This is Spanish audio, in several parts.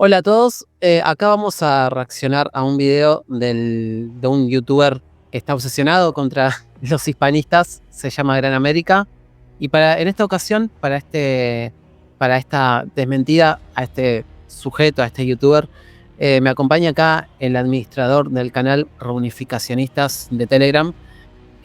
Hola a todos, acá vamos a reaccionar a un video de un youtuber que está obsesionado contra los hispanistas, se llama Gran América, y en esta ocasión, para esta desmentida a este sujeto, a este youtuber, me acompaña acá el administrador del canal Reunificacionistas de Telegram,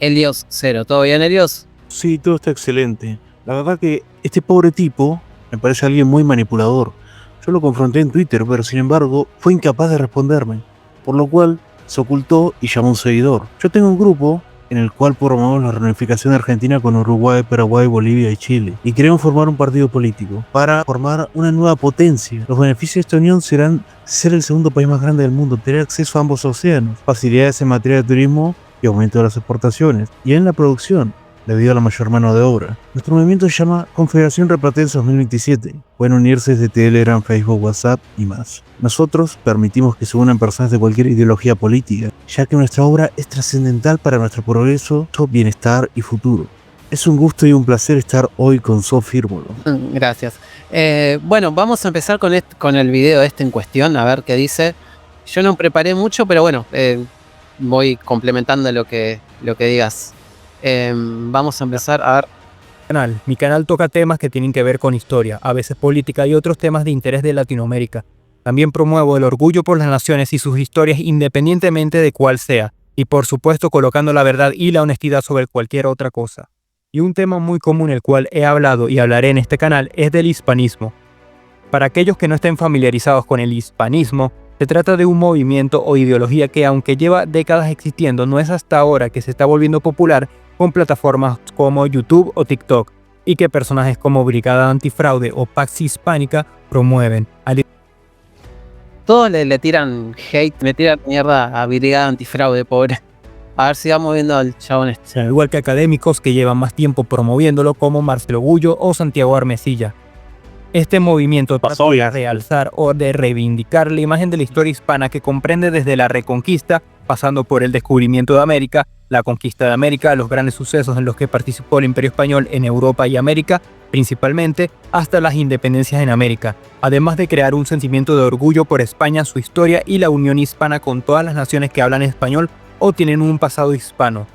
Helios Cero. ¿Todo bien, Helios? Sí, todo está excelente. La verdad que este pobre tipo me parece alguien muy manipulador. Yo lo confronté en Twitter, pero sin embargo fue incapaz de responderme, por lo cual se ocultó y llamó a un seguidor. Yo tengo un grupo en el cual promovemos la reunificación argentina con Uruguay, Paraguay, Bolivia y Chile, y queremos formar un partido político para formar una nueva potencia. Los beneficios de esta unión serán ser el segundo país más grande del mundo, tener acceso a ambos océanos, facilidades en materia de turismo y aumento de las exportaciones, y en la producción, debido a la mayor mano de obra. Nuestro movimiento se llama Confederación Replatense 2027. Pueden unirse desde Telegram, Facebook, WhatsApp y más. Nosotros permitimos que se unan personas de cualquier ideología política, ya que nuestra obra es trascendental para nuestro progreso, bienestar y futuro. Es un gusto y un placer estar hoy con Sofírmolo. Gracias. Bueno, vamos a empezar con el video en cuestión, a ver qué dice. Yo no preparé mucho, pero bueno, voy complementando lo que digas. Vamos a empezar a ver. Mi canal toca temas que tienen que ver con historia, a veces política y otros temas de interés de Latinoamérica. También promuevo el orgullo por las naciones y sus historias independientemente de cuál sea, y por supuesto colocando la verdad y la honestidad sobre cualquier otra cosa. Y un tema muy común el cual he hablado y hablaré en este canal es del hispanismo. Para aquellos que no estén familiarizados con el hispanismo, se trata de un movimiento o ideología que, aunque lleva décadas existiendo, no es hasta ahora que se está volviendo popular con plataformas como YouTube o TikTok, y que personajes como Brigada Antifraude o Pax Hispánica promueven. Todos le tiran hate, le tiran mierda a Brigada Antifraude, pobre. A ver si vamos viendo al chabón este. Al igual que académicos que llevan más tiempo promoviéndolo como Marcelo Gullo o Santiago Armesilla. Este movimiento trata de realzar o de reivindicar la imagen de la historia hispana que comprende desde la Reconquista, pasando por el descubrimiento de América, la conquista de América, los grandes sucesos en los que participó el Imperio Español en Europa y América, principalmente, hasta las independencias en América, además de crear un sentimiento de orgullo por España, su historia y la unión hispana con todas las naciones que hablan español o tienen un pasado hispano.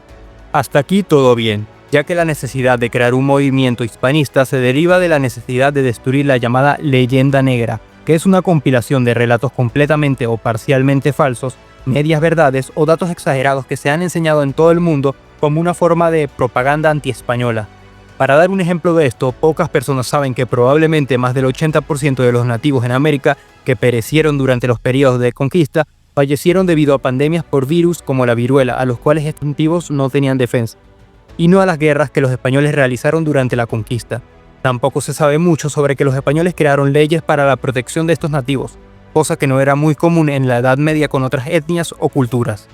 Hasta aquí todo bien, ya que la necesidad de crear un movimiento hispanista se deriva de la necesidad de destruir la llamada leyenda negra, que es una compilación de relatos completamente o parcialmente falsos, medias verdades o datos exagerados que se han enseñado en todo el mundo como una forma de propaganda antiespañola. Para dar un ejemplo de esto, pocas personas saben que probablemente más del 80% de los nativos en América que perecieron durante los periodos de conquista fallecieron debido a pandemias por virus como la viruela, a los cuales estos nativos no tenían defensa, y no a las guerras que los españoles realizaron durante la conquista. Tampoco se sabe mucho sobre que los españoles crearon leyes para la protección de estos nativos, cosa que no era muy común en la Edad Media con otras etnias o culturas.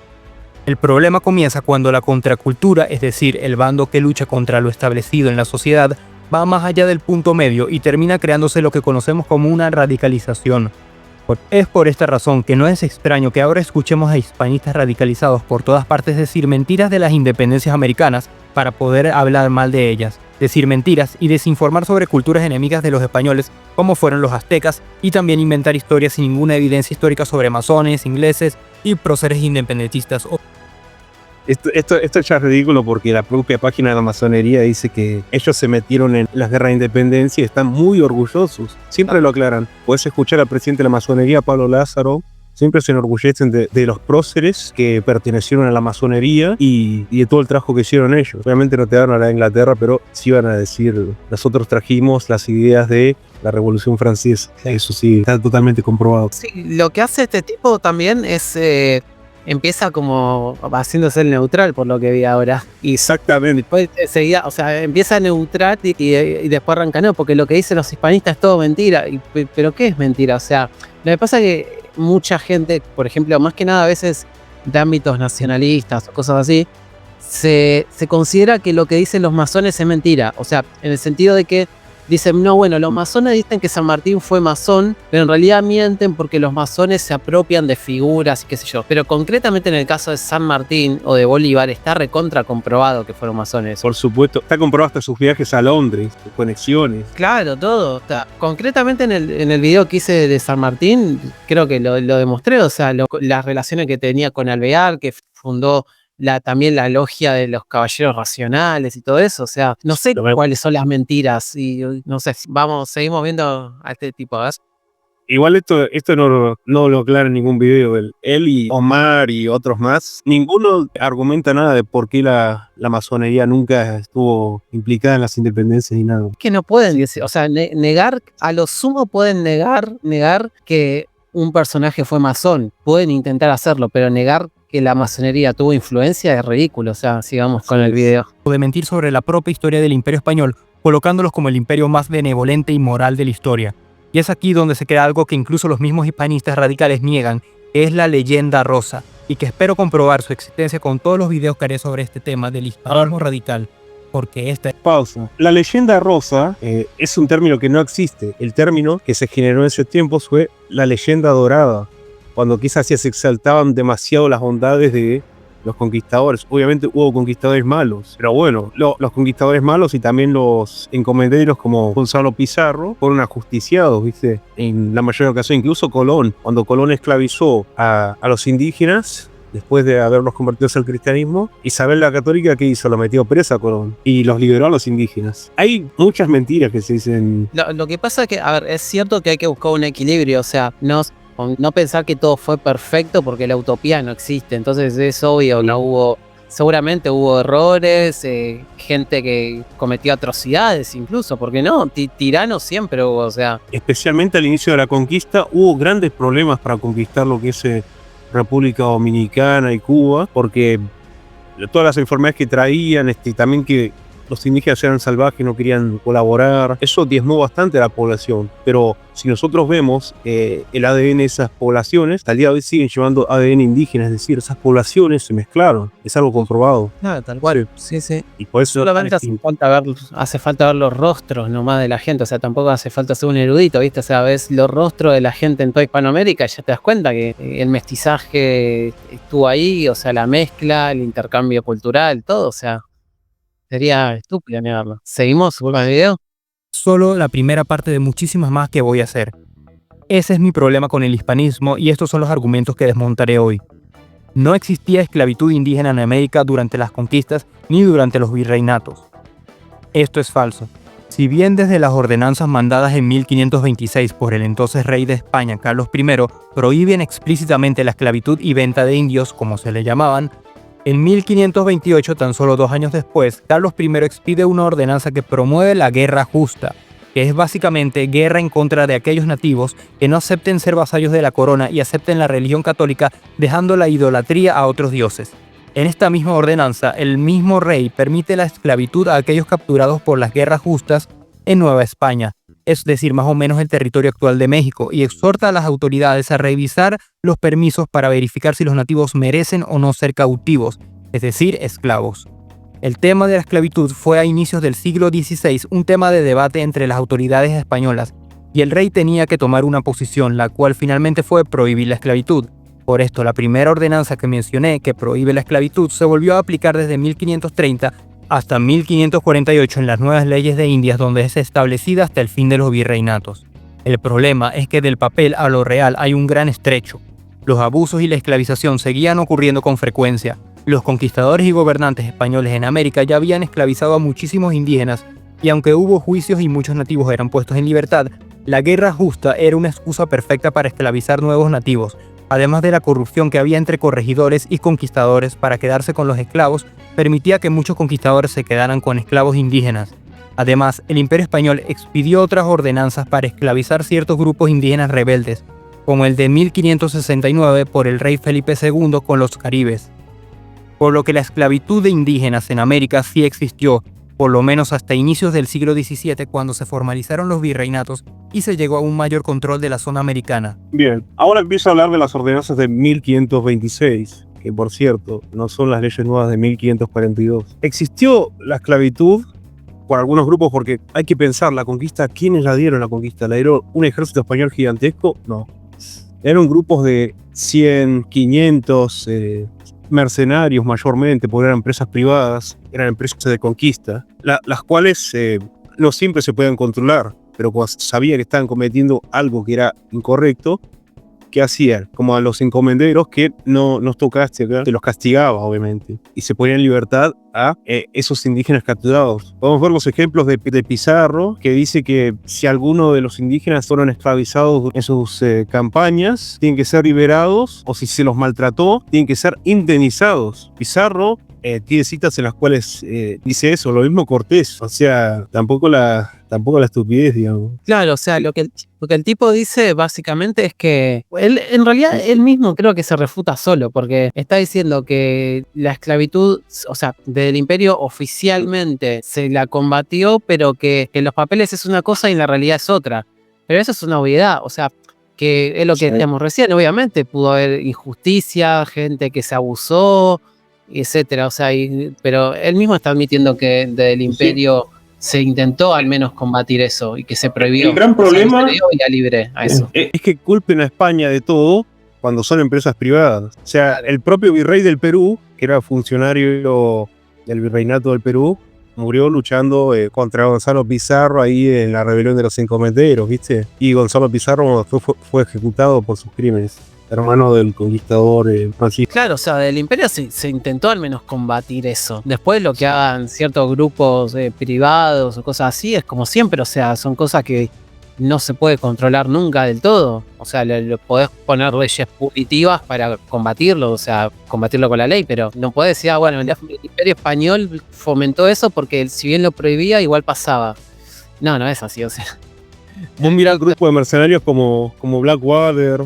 El problema comienza cuando la contracultura, es decir, el bando que lucha contra lo establecido en la sociedad, va más allá del punto medio y termina creándose lo que conocemos como una radicalización. Es por esta razón que no es extraño que ahora escuchemos a hispanistas radicalizados por todas partes decir mentiras de las independencias americanas para poder hablar mal de ellas, decir mentiras y desinformar sobre culturas enemigas de los españoles como fueron los aztecas, y también inventar historias sin ninguna evidencia histórica sobre masones, ingleses y próceres independentistas. Esto ya es ridículo porque la propia página de la masonería dice que ellos se metieron en las guerras de independencia y están muy orgullosos. Siempre lo aclaran. Puedes escuchar al presidente de la masonería, Pablo Lázaro. Siempre se enorgullecen de los próceres que pertenecieron a la masonería y de todo el trabajo que hicieron ellos. Obviamente no te dan a la Inglaterra, pero sí van a decir, nosotros trajimos las ideas de la Revolución Francesa. Eso sí, está totalmente comprobado. Sí, lo que hace este tipo también es... empieza como haciéndose el neutral, por lo que vi ahora. Y exactamente. Después seguida, o sea, empieza neutral y después arranca, no, porque lo que dicen los hispanistas es todo mentira. ¿Pero qué es mentira? O sea, lo que pasa es que mucha gente, por ejemplo, más que nada a veces de ámbitos nacionalistas o cosas así, se considera que lo que dicen los masones es mentira. O sea, en el sentido de que dicen, no, bueno, los masones dicen que San Martín fue masón, pero en realidad mienten porque los masones se apropian de figuras y qué sé yo. Pero concretamente en el caso de San Martín o de Bolívar está recontra comprobado que fueron masones. Por supuesto, está comprobado hasta sus viajes a Londres, sus conexiones. Claro, todo. Concretamente en el video que hice de San Martín, creo que lo demostré, o sea, las relaciones que tenía con Alvear, que fundó también la logia de los caballeros racionales y todo eso, o sea, no sé cuáles son las mentiras y no sé, seguimos viendo a este tipo, ¿ves? Igual esto no lo aclara en ningún video. Él y Omar y otros más, ninguno argumenta nada de por qué la masonería nunca estuvo implicada en las independencias ni nada. Es que no pueden decir, o sea, negar, a lo sumo pueden negar que un personaje fue masón, pueden intentar hacerlo, pero negar que la masonería tuvo influencia es ridículo, o sea, sigamos con el video. De mentir sobre la propia historia del Imperio Español, colocándolos como el imperio más benevolente y moral de la historia. Y es aquí donde se crea algo que incluso los mismos hispanistas radicales niegan, que es la leyenda rosa, y que espero comprobar su existencia con todos los videos que haré sobre este tema del hispanismo radical, porque esta es... Pausa. La leyenda rosa es un término que no existe. El término que se generó en esos tiempos fue la leyenda dorada, cuando quizás se exaltaban demasiado las bondades de los conquistadores. Obviamente hubo conquistadores malos, pero bueno, los conquistadores malos y también los encomenderos como Gonzalo Pizarro fueron ajusticiados, ¿viste? En la mayoría de ocasiones, incluso Colón, cuando Colón esclavizó a los indígenas, después de haberlos convertido al cristianismo, Isabel la Católica, ¿qué hizo? Lo metió presa a Colón y los liberó a los indígenas. Hay muchas mentiras que se dicen. Lo que pasa es que, a ver, es cierto que hay que buscar un equilibrio, o sea, no pensar que todo fue perfecto porque la utopía no existe, entonces es obvio que seguramente hubo errores, gente que cometió atrocidades incluso, porque no, tiranos siempre hubo, o sea. Especialmente al inicio de la conquista hubo grandes problemas para conquistar lo que es República Dominicana y Cuba, porque todas las enfermedades que traían, también que los indígenas eran salvajes, no querían colaborar, eso diezmó bastante a la población. Pero si nosotros vemos el ADN de esas poblaciones, al día de hoy siguen llevando ADN indígena, es decir, esas poblaciones se mezclaron, es algo comprobado. Nada, tal cual, sí. Y por eso solamente hace falta ver los rostros nomás de la gente, o sea, tampoco hace falta ser un erudito, ¿viste? O sea, ves los rostros de la gente en toda Hispanoamérica y ya te das cuenta que el mestizaje estuvo ahí, o sea, la mezcla, el intercambio cultural, todo, o sea, sería estúpido negarlo. ¿Seguimos con el video? Solo la primera parte de muchísimas más que voy a hacer. Ese es mi problema con el hispanismo y estos son los argumentos que desmontaré hoy. No existía esclavitud indígena en América durante las conquistas ni durante los virreinatos. Esto es falso. Si bien desde las ordenanzas mandadas en 1526 por el entonces rey de España, Carlos I, prohíben explícitamente la esclavitud y venta de indios, como se le llamaban, en 1528, tan solo 2 años después, Carlos I expide una ordenanza que promueve la guerra justa, que es básicamente guerra en contra de aquellos nativos que no acepten ser vasallos de la corona y acepten la religión católica, dejando la idolatría a otros dioses. En esta misma ordenanza, el mismo rey permite la esclavitud a aquellos capturados por las guerras justas en Nueva España, es decir, más o menos el territorio actual de México, y exhorta a las autoridades a revisar los permisos para verificar si los nativos merecen o no ser cautivos, es decir, esclavos. El tema de la esclavitud fue a inicios del siglo XVI un tema de debate entre las autoridades españolas, y el rey tenía que tomar una posición, la cual finalmente fue prohibir la esclavitud. Por esto, la primera ordenanza que mencioné, que prohíbe la esclavitud, se volvió a aplicar desde 1530 hasta 1548 en las nuevas leyes de Indias, donde es establecida hasta el fin de los virreinatos. El problema es que del papel a lo real hay un gran estrecho. Los abusos y la esclavización seguían ocurriendo con frecuencia. Los conquistadores y gobernantes españoles en América ya habían esclavizado a muchísimos indígenas, y aunque hubo juicios y muchos nativos eran puestos en libertad, la guerra justa era una excusa perfecta para esclavizar nuevos nativos, además de la corrupción que había entre corregidores y conquistadores para quedarse con los esclavos, permitía que muchos conquistadores se quedaran con esclavos indígenas. Además, el Imperio Español expidió otras ordenanzas para esclavizar ciertos grupos indígenas rebeldes, como el de 1569 por el rey Felipe II con los caribes. Por lo que la esclavitud de indígenas en América sí existió, por lo menos hasta inicios del siglo XVII, cuando se formalizaron los virreinatos y se llegó a un mayor control de la zona americana. Bien, ahora empiezo a hablar de las ordenanzas de 1526, que por cierto, no son las leyes nuevas de 1542. Existió la esclavitud por algunos grupos, porque hay que pensar, la conquista, ¿quiénes la dieron la conquista? ¿La dieron un ejército español gigantesco? No. Eran grupos de 100, 500 mercenarios mayormente, porque eran empresas privadas, eran empresas de conquista, las cuales no siempre se pueden controlar, pero cuando sabían que estaban cometiendo algo que era incorrecto, ¿qué hacían? Como a los encomenderos que no nos tocaste acá, te los castigaba, obviamente, y se ponían en libertad a esos indígenas capturados. Podemos ver los ejemplos de Pizarro, que dice que si alguno de los indígenas fueron esclavizados en sus campañas, tienen que ser liberados, o si se los maltrató, tienen que ser indemnizados. Pizarro tiene citas en las cuales dice eso, lo mismo Cortés, o sea, tampoco la estupidez, digamos. Claro, o sea, lo que el tipo dice básicamente es que él, en realidad, él mismo creo que se refuta solo, porque está diciendo que la esclavitud, o sea, del imperio oficialmente se la combatió, pero que los papeles es una cosa y en la realidad es otra. Pero eso es una obviedad, o sea, que es lo que decíamos recién, obviamente pudo haber injusticia, gente que se abusó, etcétera, o sea, pero él mismo está admitiendo que del imperio se intentó al menos combatir eso y que se prohibió. El gran problema se dio ya libre a eso. Es que culpen a España de todo cuando son empresas privadas. O sea, el propio virrey del Perú, que era funcionario del virreinato del Perú, murió luchando contra Gonzalo Pizarro ahí en la rebelión de los encomenderos, ¿viste? Y Gonzalo Pizarro fue ejecutado por sus crímenes. Hermano del conquistador Francisco. Claro, o sea, del imperio se intentó al menos combatir eso. Después lo que hagan ciertos grupos privados o cosas así es como siempre, o sea, son cosas que no se puede controlar nunca del todo. O sea, le podés poner leyes punitivas para combatirlo, o sea, combatirlo con la ley, pero no podés decir, bueno, el imperio español fomentó eso porque si bien lo prohibía, igual pasaba. No es así, o sea. Vos mirá el grupo de mercenarios como Blackwater,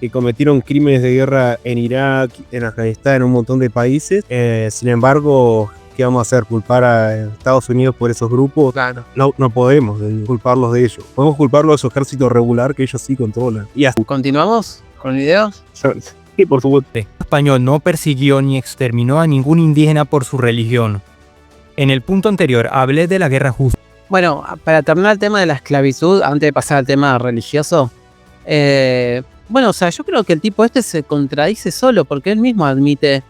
que cometieron crímenes de guerra en Irak, en Afganistán, en un montón de países. Sin embargo, ¿qué vamos a hacer? ¿Culpar a Estados Unidos por esos grupos? Claro. No podemos culparlos de ellos. Podemos culparlos de su ejército regular que ellos sí controlan. Y así. ¿Continuamos con el video? Sí, por supuesto. El español no persiguió ni exterminó a ningún indígena por su religión. En el punto anterior hablé de la guerra justa. Bueno, para terminar el tema de la esclavitud, antes de pasar al tema religioso, bueno, o sea, yo creo que el tipo se contradice solo, porque él mismo admite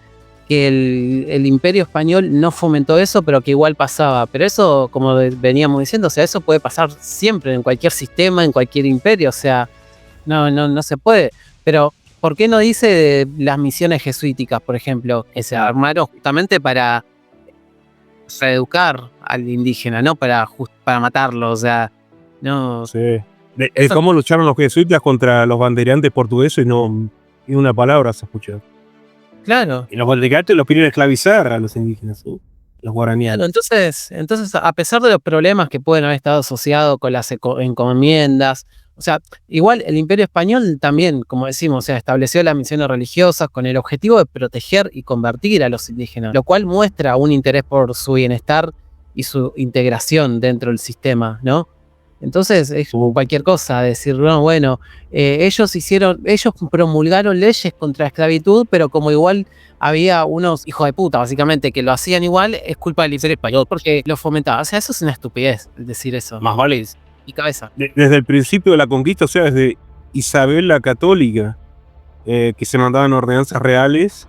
que el imperio español no fomentó eso, pero que igual pasaba. Pero eso, como veníamos diciendo, o sea, eso puede pasar siempre, en cualquier sistema, en cualquier imperio, o sea, no se puede. Pero, ¿por qué no dice de las misiones jesuíticas, por ejemplo, que se armaron justamente para reeducar al indígena, no para matarlo, o sea, no... Sí. De cómo lucharon los jesuitas contra los bandeirantes portugueses y una palabra se escuchó. Claro. Y los bandeirantes los querían esclavizar a los indígenas, los guaraníes. Claro, entonces, a pesar de los problemas que pueden haber estado asociados con las encomiendas, o sea, igual el Imperio Español también, como decimos, o sea, estableció las misiones religiosas con el objetivo de proteger y convertir a los indígenas, lo cual muestra un interés por su bienestar y su integración dentro del sistema, ¿no? Entonces es como cualquier cosa, decir, no, bueno, ellos promulgaron leyes contra la esclavitud, pero como igual había unos hijos de puta, básicamente, que lo hacían igual, es culpa del Imperio Español, porque lo fomentaba. O sea, eso es una estupidez, decir eso. Más vale. Y cabeza. Desde el principio de la conquista, o sea, desde Isabel la Católica, que se mandaban ordenanzas reales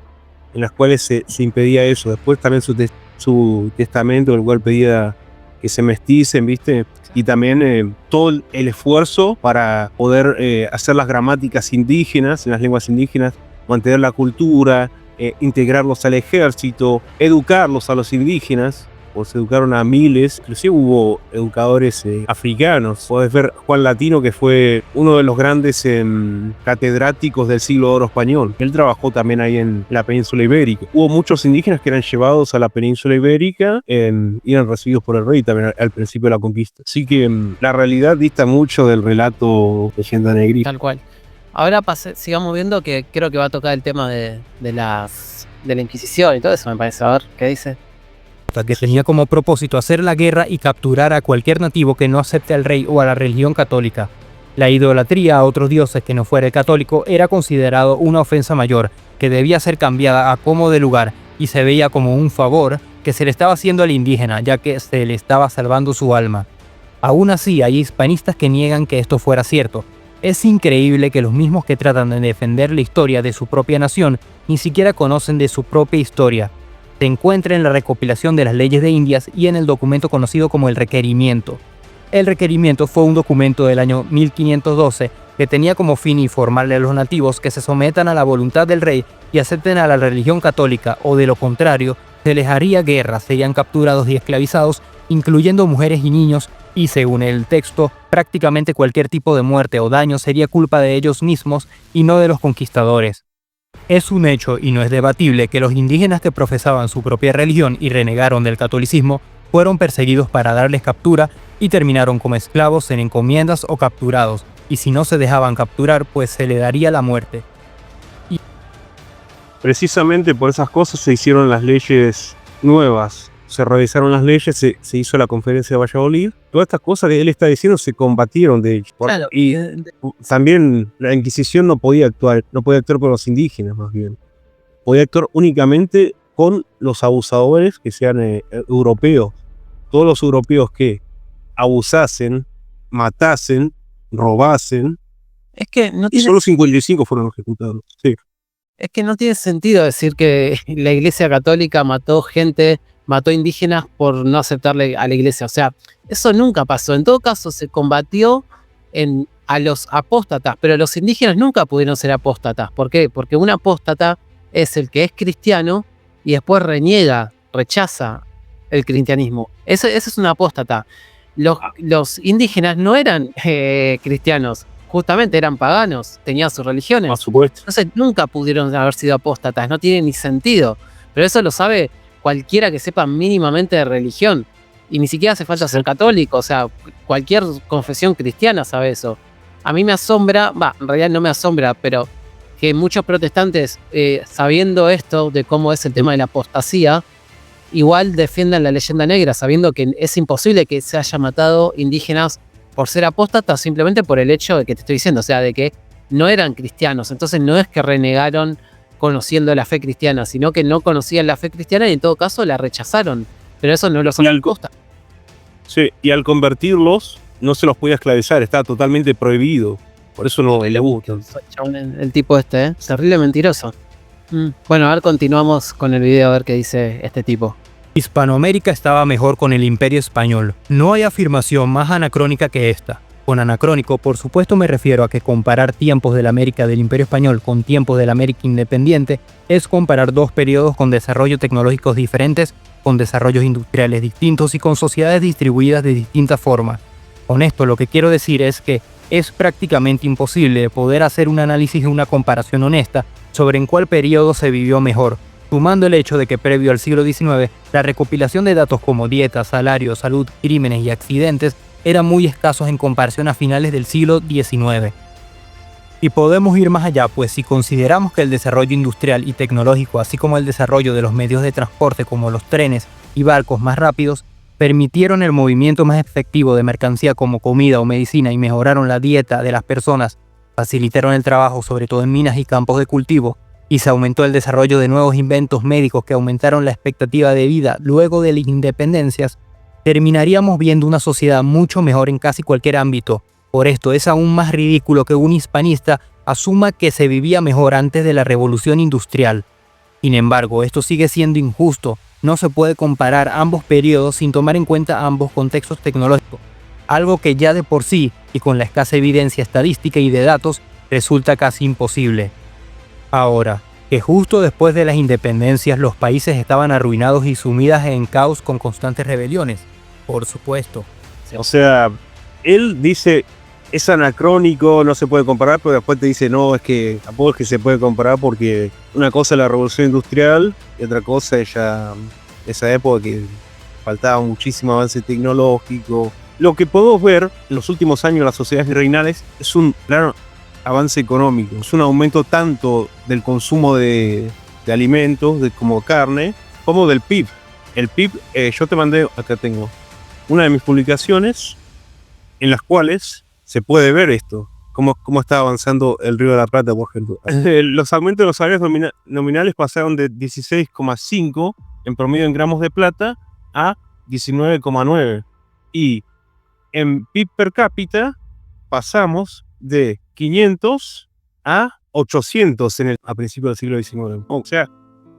en las cuales se impedía eso. Después también su testamento, el cual pedía que se mesticen, ¿viste? Y también todo el esfuerzo para poder hacer las gramáticas indígenas, en las lenguas indígenas, mantener la cultura, integrarlos al ejército, educarlos a los indígenas. Pues educaron a miles, inclusive hubo educadores africanos. Podés ver Juan Latino, que fue uno de los grandes catedráticos del siglo de oro español. Él trabajó también ahí en la península ibérica. Hubo muchos indígenas que eran llevados a la península ibérica y eran recibidos por el rey también al principio de la conquista. Así que la realidad dista mucho del relato de Leyenda Negrita. Tal cual. Ahora sigamos viendo, que creo que va a tocar el tema de la Inquisición y todo eso, me parece. A ver, ¿qué dice? Que tenía como propósito hacer la guerra y capturar a cualquier nativo que no acepte al rey o a la religión católica. La idolatría a otros dioses que no fuera el católico era considerado una ofensa mayor, que debía ser cambiada a como de lugar y se veía como un favor que que se le estaba haciendo al indígena, ya que se le estaba salvando su alma. Aún así, hay hispanistas que niegan que esto fuera cierto. Es increíble que los mismos que tratan de defender la historia de su propia nación ni siquiera conocen de su propia historia. Se encuentra en la recopilación de las leyes de Indias y en el documento conocido como el requerimiento. El requerimiento fue un documento del año 1512 que tenía como fin informarle a los nativos que se sometan a la voluntad del rey y acepten a la religión católica, o de lo contrario, se les haría guerra, serían capturados y esclavizados, incluyendo mujeres y niños, y según el texto, prácticamente cualquier tipo de muerte o daño sería culpa de ellos mismos y no de los conquistadores. Es un hecho y no es debatible que los indígenas que profesaban su propia religión y renegaron del catolicismo fueron perseguidos para darles captura y terminaron como esclavos en encomiendas o capturados, y si no se dejaban capturar, pues se le daría la muerte. Precisamente por esas cosas se hicieron las leyes nuevas. Se revisaron las leyes, se hizo la conferencia de Valladolid. Todas estas cosas que él está diciendo se combatieron, de hecho. Claro. Y también la Inquisición no podía actuar con los indígenas, más bien. Podía actuar únicamente con los abusadores que sean europeos. Todos los europeos que abusasen, matasen, robasen. Es que no Y tiene, solo 55 fueron ejecutados. Sí. es que no tiene sentido decir que la Iglesia Católica mató gente, mató indígenas por no aceptarle a la Iglesia. O sea, eso nunca pasó. En todo caso, se combatió a los apóstatas, pero los indígenas nunca pudieron ser apóstatas. ¿Por qué? Porque un apóstata es el que es cristiano y después reniega, rechaza el cristianismo. Ese es un apóstata. Los indígenas no eran cristianos, justamente eran paganos, tenían sus religiones. Por supuesto. Entonces nunca pudieron haber sido apóstatas, no tiene ni sentido. Pero eso lo sabe cualquiera que sepa mínimamente de religión. Y ni siquiera hace falta ser católico, o sea, cualquier confesión cristiana sabe eso. A mí me asombra, en realidad no me asombra, pero que muchos protestantes, sabiendo esto de cómo es el tema de la apostasía, igual defiendan la leyenda negra, sabiendo que es imposible que se haya matado indígenas por ser apóstatas, simplemente por el hecho de que te estoy diciendo, o sea, de que no eran cristianos. Entonces no es que renegaron conociendo la fe cristiana, sino que no conocían la fe cristiana y en todo caso la rechazaron. Pero eso no lo son apóstatas. Sí, y al convertirlos, no se los podía esclavizar, estaba totalmente prohibido. Por eso no le gusta. El tipo este, terrible mentiroso. Bueno, a ver, continuamos con el video a ver qué dice este tipo. Hispanoamérica estaba mejor con el Imperio Español. No hay afirmación más anacrónica que esta. Con anacrónico, por supuesto, me refiero a que comparar tiempos de la América del Imperio Español con tiempos de la América independiente es comparar dos periodos con desarrollos tecnológicos diferentes, con desarrollos industriales distintos y con sociedades distribuidas de distintas formas. Con esto lo que quiero decir es que es prácticamente imposible poder hacer un análisis y una comparación honesta sobre en cuál periodo se vivió mejor, sumando el hecho de que previo al siglo XIX, la recopilación de datos como dietas, salarios, salud, crímenes y accidentes eran muy escasos en comparación a finales del siglo XIX. Y podemos ir más allá, pues si consideramos que el desarrollo industrial y tecnológico, así como el desarrollo de los medios de transporte como los trenes y barcos más rápidos, permitieron el movimiento más efectivo de mercancía como comida o medicina y mejoraron la dieta de las personas, facilitaron el trabajo sobre todo en minas y campos de cultivo, y se aumentó el desarrollo de nuevos inventos médicos que aumentaron la expectativa de vida luego de las independencias, terminaríamos viendo una sociedad mucho mejor en casi cualquier ámbito. Por esto es aún más ridículo que un hispanista asuma que se vivía mejor antes de la revolución industrial. Sin embargo, esto sigue siendo injusto. No se puede comparar ambos periodos sin tomar en cuenta ambos contextos tecnológicos, algo que ya de por sí, y con la escasa evidencia estadística y de datos, resulta casi imposible. Ahora, que justo después de las independencias los países estaban arruinados y sumidas en caos con constantes rebeliones, por supuesto. O sea, él dice, es anacrónico, no se puede comparar, pero después te dice, no, es que tampoco es que se puede comparar porque una cosa es la revolución industrial y otra cosa es ya esa época que faltaba muchísimo avance tecnológico. Lo que podemos ver en los últimos años en las sociedades virreinales es un gran avance económico, es un aumento tanto del consumo de alimentos, como carne, como del PIB. El PIB, yo te mandé, acá tengo, una de mis publicaciones en las cuales se puede ver esto, cómo está avanzando el Río de la Plata, por ejemplo. Los aumentos de los salarios nominales pasaron de 16,5 en promedio en gramos de plata a 19,9. Y en PIB per cápita pasamos de 500 a 800 a principios del siglo XIX. O sea,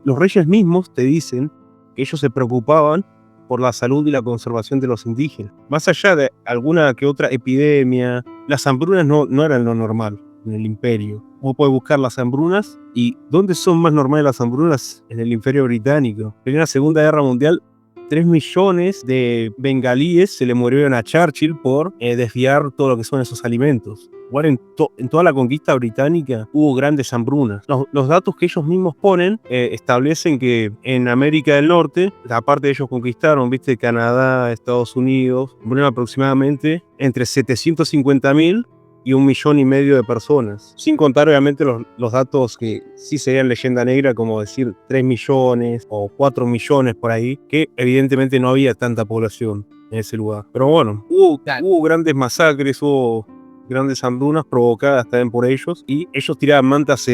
los reyes mismos te dicen que ellos se preocupaban por la salud y la conservación de los indígenas. Más allá de alguna que otra epidemia, las hambrunas no eran lo normal en el imperio. Vos podés buscar las hambrunas, y ¿dónde son más normales las hambrunas? En el Imperio Británico. En la Segunda Guerra Mundial, 3 millones de bengalíes se le murieron a Churchill por desviar todo lo que son esos alimentos. Igual en toda la conquista británica hubo grandes hambrunas. Los datos que ellos mismos ponen establecen que en América del Norte, la parte de ellos conquistaron, viste, Canadá, Estados Unidos, murieron aproximadamente entre 750.000 y 1,5 millones de personas. Sin contar obviamente los datos que sí serían leyenda negra, como decir 3 millones o 4 millones por ahí, que evidentemente no había tanta población en ese lugar. Pero bueno, hubo grandes masacres, hubo grandes hambrunas provocadas también por ellos, y ellos tiraban mantas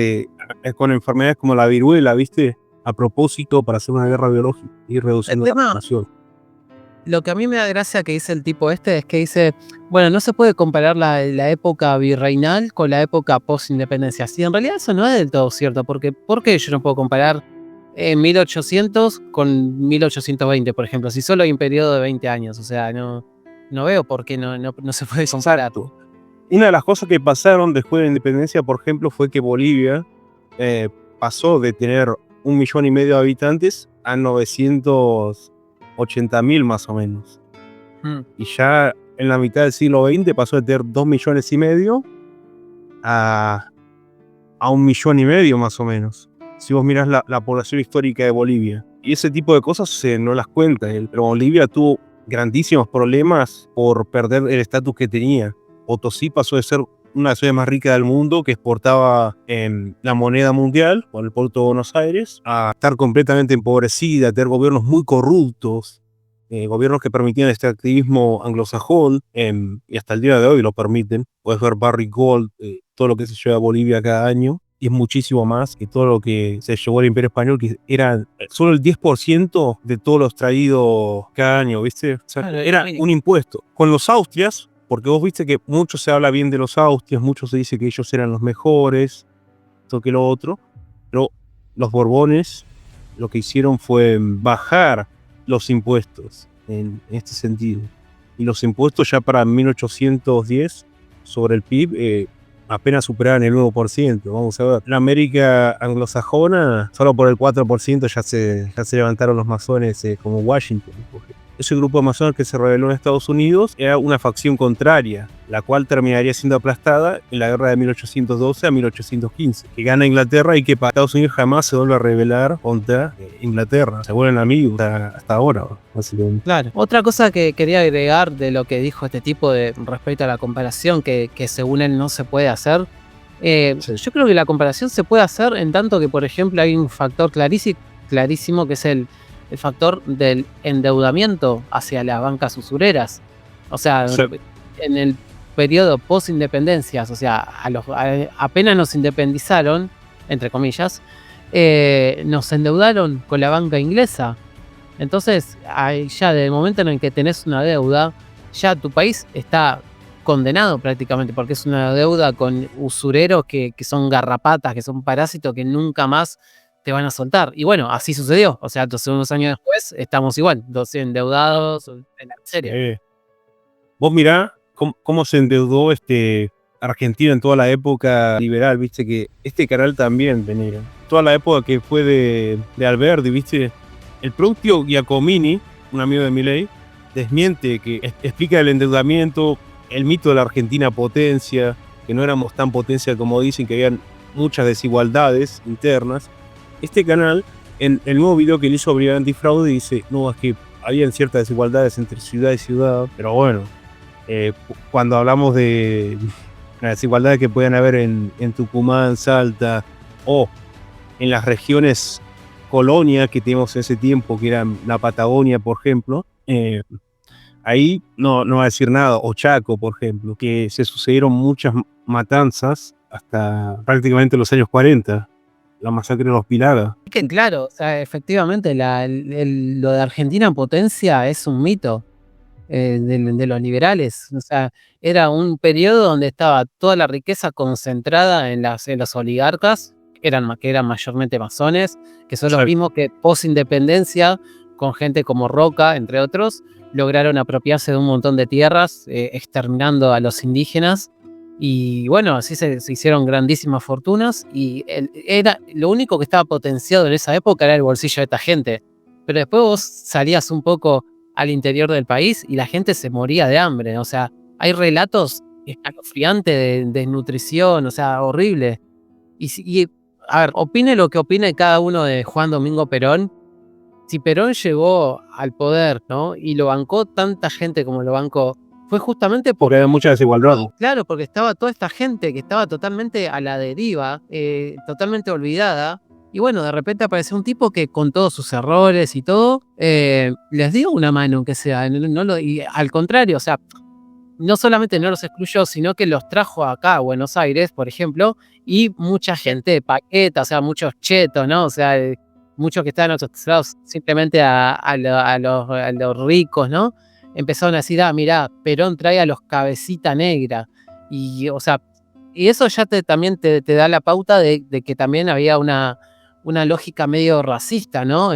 con enfermedades como la viruela, ¿viste? A propósito, para hacer una guerra biológica y reducir la población. Lo que a mí me da gracia que dice el tipo es que dice, bueno, no se puede comparar la época virreinal con la época post-independencia. Sí, en realidad eso no es del todo cierto, porque ¿por qué yo no puedo comparar 1800 con 1820, por ejemplo? Si solo hay un periodo de 20 años, o sea, no veo por qué no se puede comparar. Una de las cosas que pasaron después de la independencia, por ejemplo, fue que Bolivia pasó de tener 1,5 millones de habitantes a 980.000 más o menos. Y ya en la mitad del siglo XX pasó de tener 2,5 millones a 1,5 millones más o menos. Si vos mirás la población histórica de Bolivia. Y ese tipo de cosas no las cuenta. Pero Bolivia tuvo grandísimos problemas por perder el estatus que tenía. Potosí pasó de ser una de las ciudades más ricas del mundo, que exportaba la moneda mundial por el puerto de Buenos Aires, a estar completamente empobrecida, a tener gobiernos muy corruptos, gobiernos que permitían este activismo anglosajón, y hasta el día de hoy lo permiten. Puedes ver Barrick Gold, todo lo que se lleva a Bolivia cada año, y es muchísimo más que todo lo que se llevó al Imperio Español, que era solo el 10% de todos los traídos cada año, ¿viste? O sea, era un impuesto. Con los Austrias, porque vos viste que mucho se habla bien de los Austrias, mucho se dice que ellos eran los mejores, esto que lo otro, pero los Borbones lo que hicieron fue bajar los impuestos en este sentido. Y los impuestos ya para 1810 sobre el PIB apenas superaban el 1%. Vamos a ver, en América anglosajona, solo por el 4% ya se levantaron los masones, como Washington, por ejemplo. Ese grupo de masones que se rebeló en Estados Unidos era una facción contraria, la cual terminaría siendo aplastada en la guerra de 1812 a 1815, que gana Inglaterra y que para Estados Unidos jamás se vuelve a rebelar contra Inglaterra. Se vuelven amigos hasta ahora, básicamente. Claro. Otra cosa que quería agregar de lo que dijo este tipo respecto a la comparación, que según él no se puede hacer, yo creo que la comparación se puede hacer en tanto que, por ejemplo, hay un factor clarísimo que es el factor del endeudamiento hacia las bancas usureras. O sea, sí, en el periodo post-independencias, o sea, apenas nos independizaron, entre comillas, nos endeudaron con la banca inglesa. Entonces, ya desde el momento en el que tenés una deuda, ya tu país está condenado prácticamente, porque es una deuda con usureros que son garrapatas, que son parásitos, que nunca más te van a soltar. Y bueno, así sucedió. O sea, entonces unos años después estamos igual, endeudados en la serie. Vos mirá cómo se endeudó Argentina en toda la época liberal, viste que este canal también venía. Toda la época que fue de Alberti, viste. El propio Giacomini, un amigo de Milei, desmiente, que explica el endeudamiento, el mito de la Argentina potencia, que no éramos tan potencia como dicen, que habían muchas desigualdades internas. Este canal, en el nuevo video que le hizo Brigada Antifraude, dice, no, es que habían ciertas desigualdades entre ciudad y ciudad, pero bueno, cuando hablamos de las desigualdades que pueden haber en Tucumán, Salta, o en las regiones colonia que teníamos en ese tiempo, que eran la Patagonia, por ejemplo, ahí no va a decir nada. O Chaco, por ejemplo, que se sucedieron muchas matanzas hasta prácticamente los años 40. la masacre de los Pilaga. Es que claro, o sea, efectivamente lo de Argentina en potencia es un mito de los liberales. O sea, era un periodo donde estaba toda la riqueza concentrada en los oligarcas, que eran mayormente masones, que son los Exacto. mismos que post-independencia, con gente como Roca, entre otros, lograron apropiarse de un montón de tierras, exterminando a los indígenas. Y bueno, así se hicieron grandísimas fortunas. Y lo único que estaba potenciado en esa época era el bolsillo de esta gente. Pero después vos salías un poco al interior del país y la gente se moría de hambre. O sea, hay relatos escalofriantes de desnutrición, o sea, horrible. A ver, opine lo que opine cada uno de Juan Domingo Perón. Si Perón llegó al poder, ¿no? Y lo bancó tanta gente como lo bancó, fue justamente Porque había mucha desigualdad. claro, porque estaba toda esta gente que estaba totalmente a la deriva, totalmente olvidada. Y bueno, de repente apareció un tipo que con todos sus errores y todo, les dio una mano, aunque sea. Y al contrario, o sea, no solamente no los excluyó, sino que los trajo acá a Buenos Aires, por ejemplo, y mucha gente de paqueta, o sea, muchos chetos, ¿no? O sea, muchos que estaban asociados simplemente a los ricos, ¿no? Empezaron a decir, mirá, Perón trae a los cabecita negra. Y, o sea, y eso ya también te da la pauta de que también había una lógica medio racista, ¿no?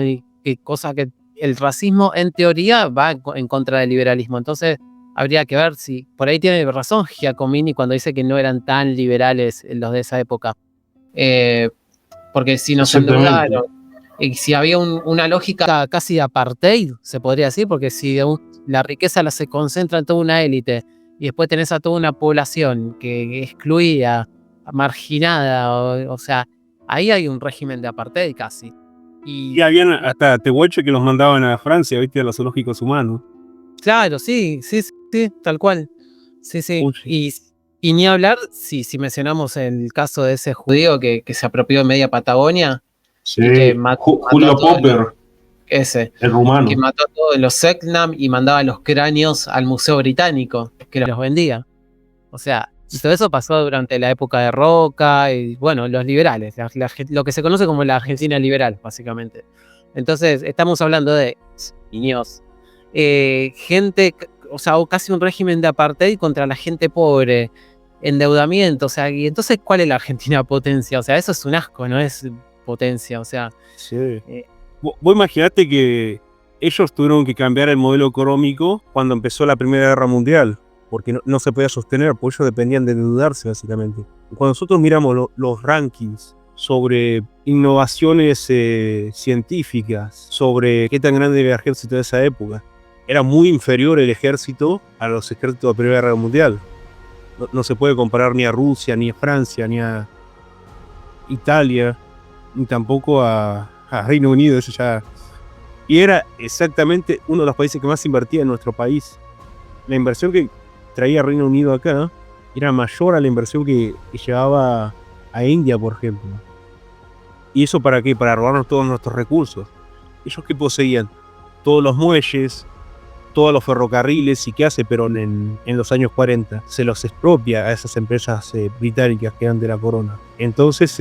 Cosa que el racismo, en teoría, va en contra del liberalismo. Entonces, habría que ver si, por ahí tiene razón Giacomini cuando dice que no eran tan liberales los de esa época. Porque si nos endeudaron, y si había una lógica casi de apartheid, se podría decir, porque si la riqueza se concentra en toda una élite y después tenés a toda una población que excluida, marginada, o sea, ahí hay un régimen de apartheid casi. Y habían hasta tehuelches que los mandaban a Francia, ¿viste? A los zoológicos humanos. Claro, sí, tal cual. Sí. Y ni hablar si mencionamos el caso de ese judío que se apropió de media Patagonia. Sí, y que mató Julio Popper, el rumano. Que mató a todos los Selknam y mandaba los cráneos al Museo Británico, que los vendía. O sea, y todo eso pasó durante la época de Roca y, bueno, los liberales, lo que se conoce como la Argentina liberal, básicamente. Entonces, estamos hablando de niños, gente, o sea, casi un régimen de apartheid contra la gente pobre, endeudamiento, o sea, y entonces, ¿cuál es la Argentina potencia? O sea, eso es un asco, no es potencia, o sea. Sí. Vos imaginate que ellos tuvieron que cambiar el modelo económico cuando empezó la Primera Guerra Mundial, porque no se podía sostener, porque ellos dependían de endeudarse, básicamente. Cuando nosotros miramos los rankings sobre innovaciones científicas, sobre qué tan grande era el ejército de esa época, era muy inferior el ejército a los ejércitos de la Primera Guerra Mundial. No se puede comparar ni a Rusia, ni a Francia, ni a Italia, ni tampoco a Reino Unido. Eso ya. Y era exactamente uno de los países que más invertía en nuestro país. La inversión que traía Reino Unido acá era mayor a la inversión que llevaba a India, por ejemplo. ¿Y eso para qué? Para robarnos todos nuestros recursos. Ellos que poseían todos los muelles, todos los ferrocarriles, y qué hace Perón en los años 40, se los expropia a esas empresas británicas que eran de la corona. Entonces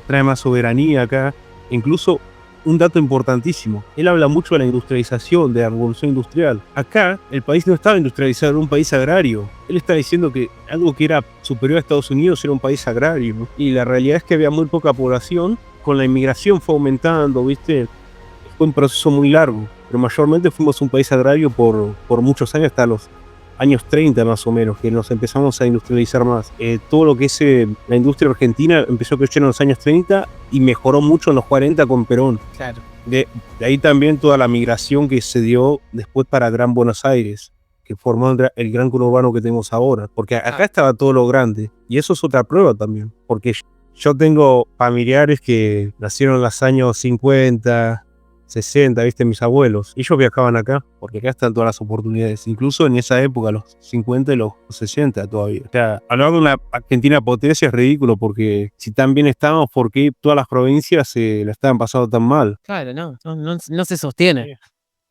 trae más soberanía acá. Incluso un dato importantísimo, él habla mucho de la industrialización, de la revolución industrial. Acá el país no estaba industrializado, era un país agrario. Él está diciendo que algo que era superior a Estados Unidos era un país agrario, ¿no? Y la realidad es que había muy poca población, con la inmigración fue aumentando, ¿viste? Fue un proceso muy largo, pero mayormente fuimos un país agrario por muchos años, hasta los años 30 más o menos, que nos empezamos a industrializar más. Todo lo que es la industria argentina empezó a crecer en los años 30 y mejoró mucho en los 40 con Perón. Claro. De ahí también toda la migración que se dio después para Gran Buenos Aires, que formó el gran conurbano que tenemos ahora. Porque acá estaba todo lo grande. Y eso es otra prueba también. Porque yo tengo familiares que nacieron en los años 50, 60, viste, mis abuelos. Ellos viajaban acá, porque acá están todas las oportunidades. Incluso en esa época, los 50 y los 60 todavía. O sea, hablar de una Argentina potencia es ridículo, porque si tan bien estábamos, ¿por qué todas las provincias la estaban pasando tan mal? Claro, no se sostiene.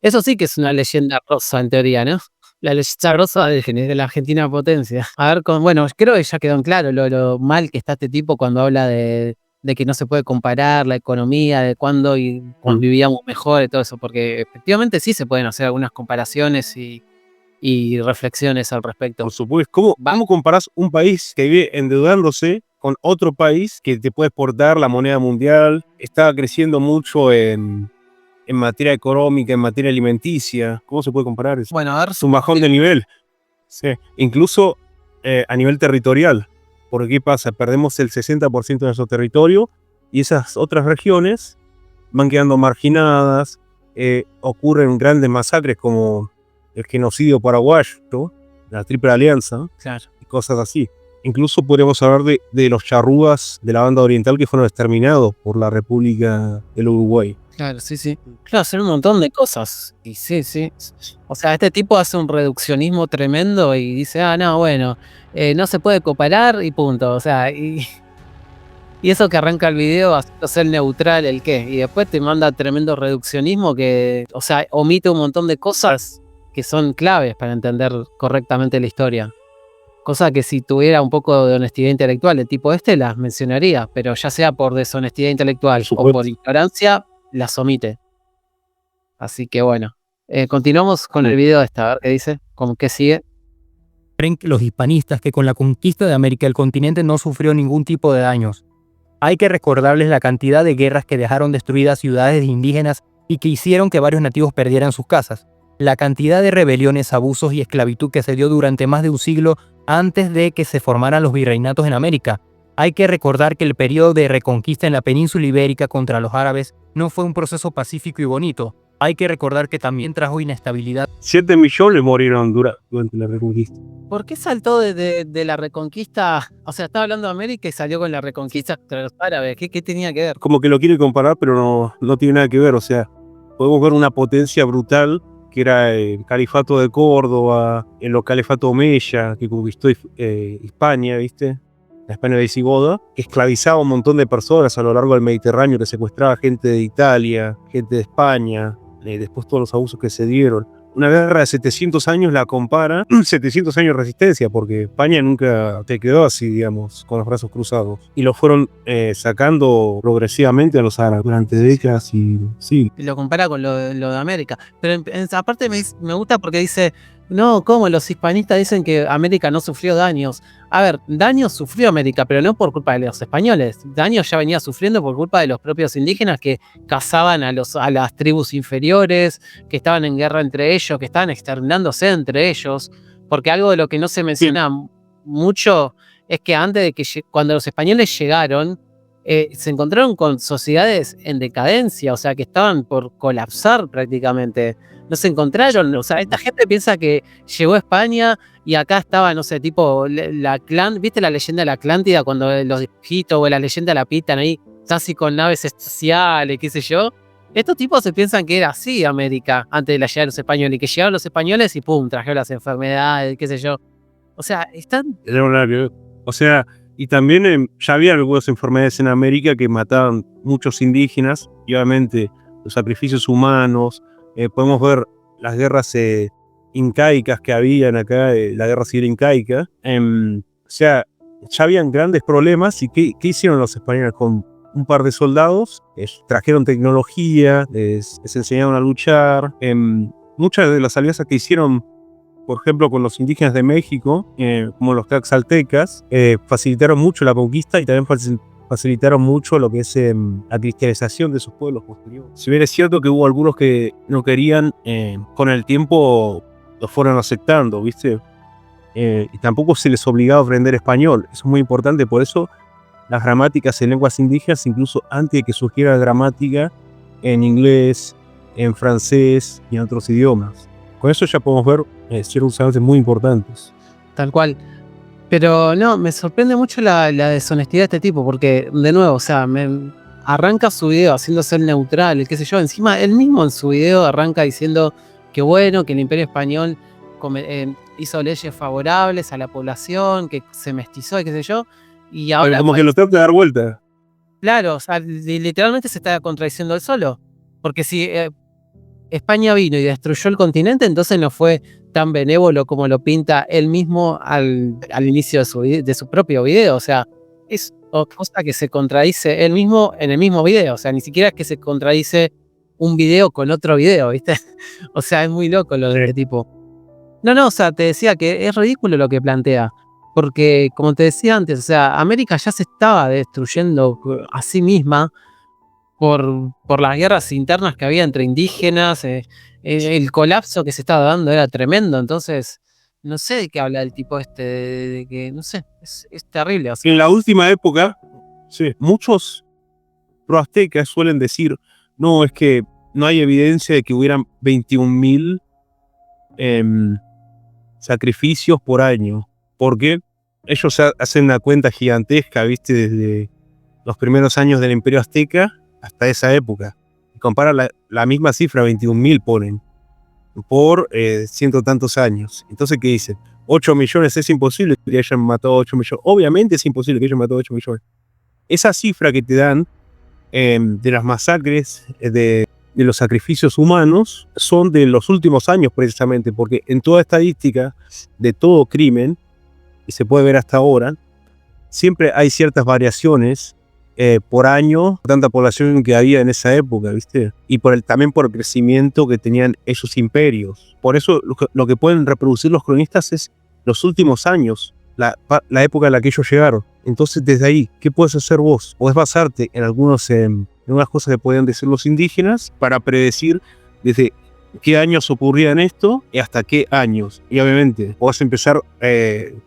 Eso sí que es una leyenda rosa en teoría, ¿no? La leyenda rosa de la Argentina potencia. A ver, bueno, creo que ya quedó en claro lo mal que está este tipo cuando habla de de que no se puede comparar la economía de cuando vivíamos mejor y todo eso, porque efectivamente sí se pueden hacer algunas comparaciones y reflexiones al respecto. Por supuesto. ¿Cómo comparás un país que vive endeudándose con otro país que te puede exportar la moneda mundial? Está creciendo mucho en materia económica, en materia alimenticia. ¿Cómo se puede comparar eso? Bueno, a ver, Es un bajón de nivel. Sí. Incluso a nivel territorial. Porque ¿qué pasa? Perdemos el 60% de nuestro territorio y esas otras regiones van quedando marginadas. Ocurren grandes masacres como el genocidio paraguayo, ¿no? La Triple Alianza, claro. y cosas así. Incluso podríamos hablar de los charrúas de la banda oriental que fueron exterminados por la República del Uruguay. Claro, sí. Claro, hacer un montón de cosas. Y sí. O sea, este tipo hace un reduccionismo tremendo y dice, no, bueno, no se puede comparar y punto. O sea, y eso que arranca el video haciendo ser neutral, el qué. Y después te manda tremendo reduccionismo que, o sea, omite un montón de cosas que son claves para entender correctamente la historia. Cosa que si tuviera un poco de honestidad intelectual, el tipo las mencionaría, pero ya sea por deshonestidad intelectual o por ignorancia, las omite. Así que bueno, continuamos con el video a ver qué dice, con qué sigue. Creen los hispanistas que con la conquista de América el continente no sufrió ningún tipo de daños. Hay que recordarles la cantidad de guerras que dejaron destruidas ciudades indígenas y que hicieron que varios nativos perdieran sus casas. La cantidad de rebeliones, abusos y esclavitud que se dio durante más de un siglo antes de que se formaran los virreinatos en América. Hay que recordar que el periodo de reconquista en la península ibérica contra los árabes no fue un proceso pacífico y bonito. Hay que recordar que también trajo inestabilidad. 7 millones murieron durante la reconquista. ¿Por qué saltó de la reconquista? O sea, estaba hablando de América y salió con la reconquista contra los árabes. ¿Qué tenía que ver? Como que lo quiere comparar, pero no tiene nada que ver. O sea, podemos ver una potencia brutal que era el califato de Córdoba, el califato omeya que conquistó Hispania, ¿viste? La España visigoda, que esclavizaba a un montón de personas a lo largo del Mediterráneo, que secuestraba gente de Italia, gente de España, después todos los abusos que se dieron. Una guerra de 700 años la compara, 700 años de resistencia, porque España nunca te quedó así, digamos, con los brazos cruzados. Y lo fueron sacando progresivamente a los árabes durante décadas y sí. Y lo compara con lo de América. Pero aparte me gusta porque dice, no, ¿cómo? Los hispanistas dicen que América no sufrió daños. A ver, daños sufrió América, pero no por culpa de los españoles. Daños ya venía sufriendo por culpa de los propios indígenas que cazaban a las tribus inferiores, que estaban en guerra entre ellos, que estaban exterminándose entre ellos. Porque algo de lo que no se menciona mucho es que antes de que cuando los españoles llegaron, se encontraron con sociedades en decadencia, o sea, que estaban por colapsar prácticamente. No se encontraron, o sea, esta gente piensa que llegó a España y acá estaba, no sé, tipo, ¿viste la leyenda de la Atlántida cuando los dibujitos o la leyenda la pintan ahí, casi con naves espaciales, qué sé yo? Estos tipos se piensan que era así América antes de la llegada de los españoles, y que llegaron los españoles y pum, trajeron las enfermedades, qué sé yo. O sea, están... O sea, y también ya había algunas enfermedades en América que mataban muchos indígenas, y obviamente los sacrificios humanos. Podemos ver las guerras incaicas que habían acá, la guerra civil incaica. O sea, ya habían grandes problemas. ¿Y qué hicieron los españoles con un par de soldados? Trajeron tecnología, les enseñaron a luchar. Muchas de las alianzas que hicieron, por ejemplo, con los indígenas de México, como los tlaxcaltecas, facilitaron mucho la conquista y también facilitaron mucho lo que es la cristianización de sus pueblos posteriores. Si bien es cierto que hubo algunos que no querían, con el tiempo los fueron aceptando, ¿viste? Y tampoco se les obligaba a aprender español. Eso es muy importante, por eso las gramáticas en lenguas indígenas, incluso antes de que surgiera la gramática en inglés, en francés y en otros idiomas. Con eso ya podemos ver ciertos avances muy importantes. Tal cual. Pero no, me sorprende mucho la deshonestidad de este tipo, porque, de nuevo, o sea, arranca su video haciéndose el neutral, qué sé yo. Encima, él mismo en su video arranca diciendo que bueno, que el Imperio Español hizo leyes favorables a la población, que se mestizó y qué sé yo. Y ahora, como que lo tengo que dar vuelta. Claro, o sea, literalmente se está contradiciendo él solo. Porque si España vino y destruyó el continente, entonces no fue tan benévolo como lo pinta él mismo al inicio de su propio video. O sea, es o cosa que se contradice él mismo en el mismo video. O sea, ni siquiera es que se contradice un video con otro video, ¿viste? O sea, es muy loco lo de este tipo. No, o sea, te decía que es ridículo lo que plantea. Porque, como te decía antes, o sea, América ya se estaba destruyendo a sí misma por las guerras internas que había entre indígenas. El colapso que se estaba dando era tremendo. Entonces, no sé de qué habla el tipo este, de que, no sé, es terrible. O sea, En la última época, muchos proaztecas suelen decir, no, es que no hay evidencia de que hubieran 21.000 sacrificios por año, porque ellos hacen una cuenta gigantesca, ¿viste? Desde los primeros años del Imperio Azteca hasta esa época. Y comparan la misma cifra, 21.000 ponen, por ciento tantos años. Entonces, ¿qué dicen? 8 millones es imposible que hayan matado 8 millones. Obviamente es imposible que hayan matado 8 millones. Esa cifra que te dan de las masacres, de los sacrificios humanos, son de los últimos años precisamente, porque en toda estadística de todo crimen, y se puede ver hasta ahora, siempre hay ciertas variaciones por año, tanta población que había en esa época, ¿viste? Y también por el crecimiento que tenían esos imperios. Por eso lo que pueden reproducir los cronistas es los últimos años, la época en la que ellos llegaron. Entonces, desde ahí, ¿qué puedes hacer vos? Podés basarte en algunas cosas que podían decir los indígenas para predecir desde qué años ocurrían esto y hasta qué años. Y obviamente, podés empezar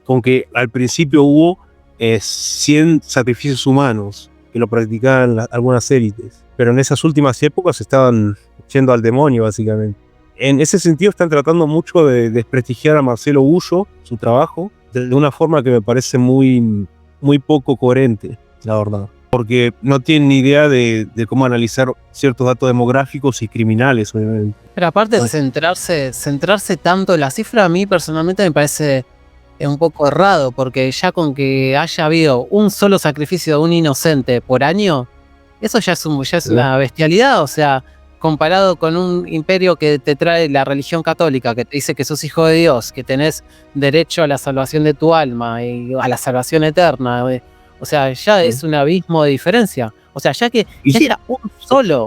con que al principio hubo 100 sacrificios humanos que lo practicaban algunas élites. Pero en esas últimas épocas estaban yendo al demonio, básicamente. En ese sentido, están tratando mucho de desprestigiar a Marcelo Gullo, su trabajo, de una forma que me parece muy poco coherente, la verdad. Porque no tienen ni idea de cómo analizar ciertos datos demográficos y criminales, obviamente. pero aparte de centrarse tanto en la cifra, a mí personalmente me parece un poco errado, porque ya con que haya habido un solo sacrificio de un inocente por año, eso ya es una bestialidad. O sea, comparado con un imperio que te trae la religión católica, que te dice que sos hijo de Dios, que tenés derecho a la salvación de tu alma y a la salvación eterna. O sea, ya es un abismo de diferencia. O sea, ya que era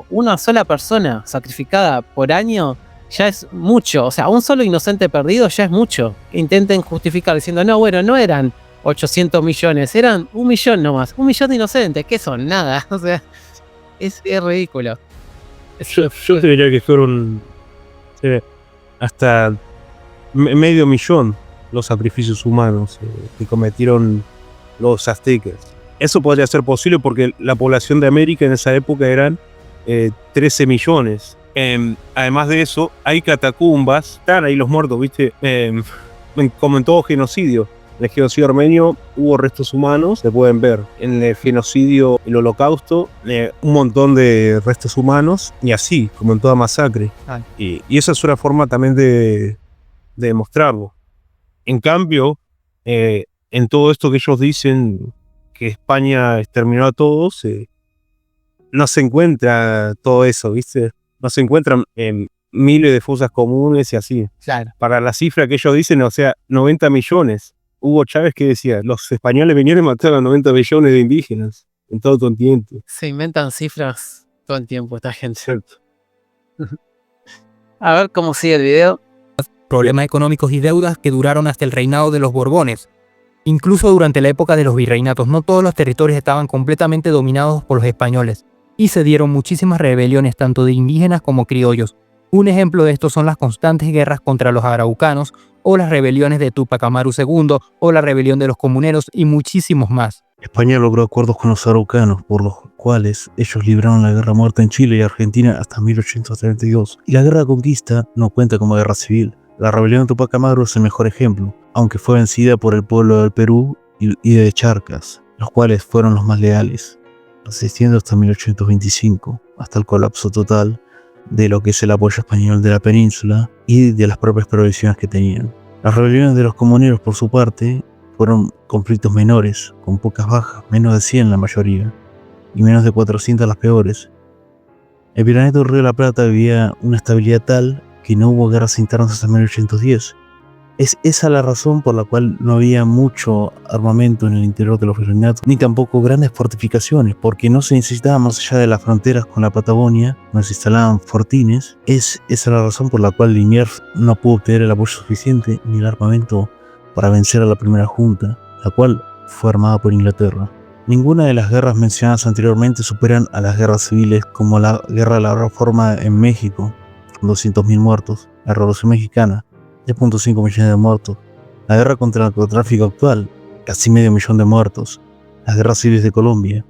una sola persona sacrificada por año, ya es mucho. O sea, un solo inocente perdido ya es mucho. Intenten justificar diciendo, no, bueno, no eran 800 millones, eran 1 millón nomás. 1 millón de inocentes, ¿qué son? Nada. O sea, es ridículo. Yo diría que fueron hasta medio millón los sacrificios humanos que cometieron los aztecas. Eso podría ser posible porque la población de América en esa época eran 13 millones. Además de eso, hay catacumbas, están ahí los muertos, ¿viste? Como en todo genocidio. En el genocidio armenio hubo restos humanos, se pueden ver. En el genocidio, el holocausto, un montón de restos humanos, y así, como en toda masacre. Y esa es una forma también de demostrarlo. En cambio, en todo esto que ellos dicen, que España exterminó a todos, no se encuentra todo eso, ¿viste? No se encuentran miles de fosas comunes y así. Claro. Para la cifra que ellos dicen, o sea, 90 millones. Hugo Chávez que decía, los españoles vinieron y mataron a 90 millones de indígenas en todo el continente. Se inventan cifras todo el tiempo esta gente. Cierto. A ver cómo sigue el video. Problemas económicos y deudas que duraron hasta el reinado de los Borbones. Incluso durante la época de los virreinatos, no todos los territorios estaban completamente dominados por los españoles, y se dieron muchísimas rebeliones tanto de indígenas como criollos. Un ejemplo de esto son las constantes guerras contra los araucanos, o las rebeliones de Tupac Amaru II, o la rebelión de los comuneros, y muchísimos más. España logró acuerdos con los araucanos, por los cuales ellos libraron la guerra muerta en Chile y Argentina hasta 1832. Y la guerra de conquista no cuenta como guerra civil. La rebelión de Tupac Amaru es el mejor ejemplo, aunque fue vencida por el pueblo del Perú y de Charcas, los cuales fueron los más leales, resistiendo hasta 1825, hasta el colapso total de lo que es el apoyo español de la península y de las propias provisiones que tenían. Las rebeliones de los comuneros, por su parte, fueron conflictos menores, con pocas bajas, menos de 100 la mayoría, y menos de 400 las peores. El Virreinato del Río de la Plata vivía una estabilidad tal que no hubo guerras internas hasta 1810, Es esa la razón por la cual no había mucho armamento en el interior de los virreinatos, ni tampoco grandes fortificaciones, porque no se necesitaba más allá de las fronteras con la Patagonia, donde se instalaban fortines. Es esa la razón por la cual Liniers no pudo obtener el apoyo suficiente ni el armamento para vencer a la primera junta, la cual fue armada por Inglaterra. Ninguna de las guerras mencionadas anteriormente superan a las guerras civiles, como la Guerra de la Reforma en México, con 200.000 muertos, la Revolución Mexicana, 3.5 millones de muertos, la guerra contra el narcotráfico actual, casi medio millón de muertos, las guerras civiles de Colombia,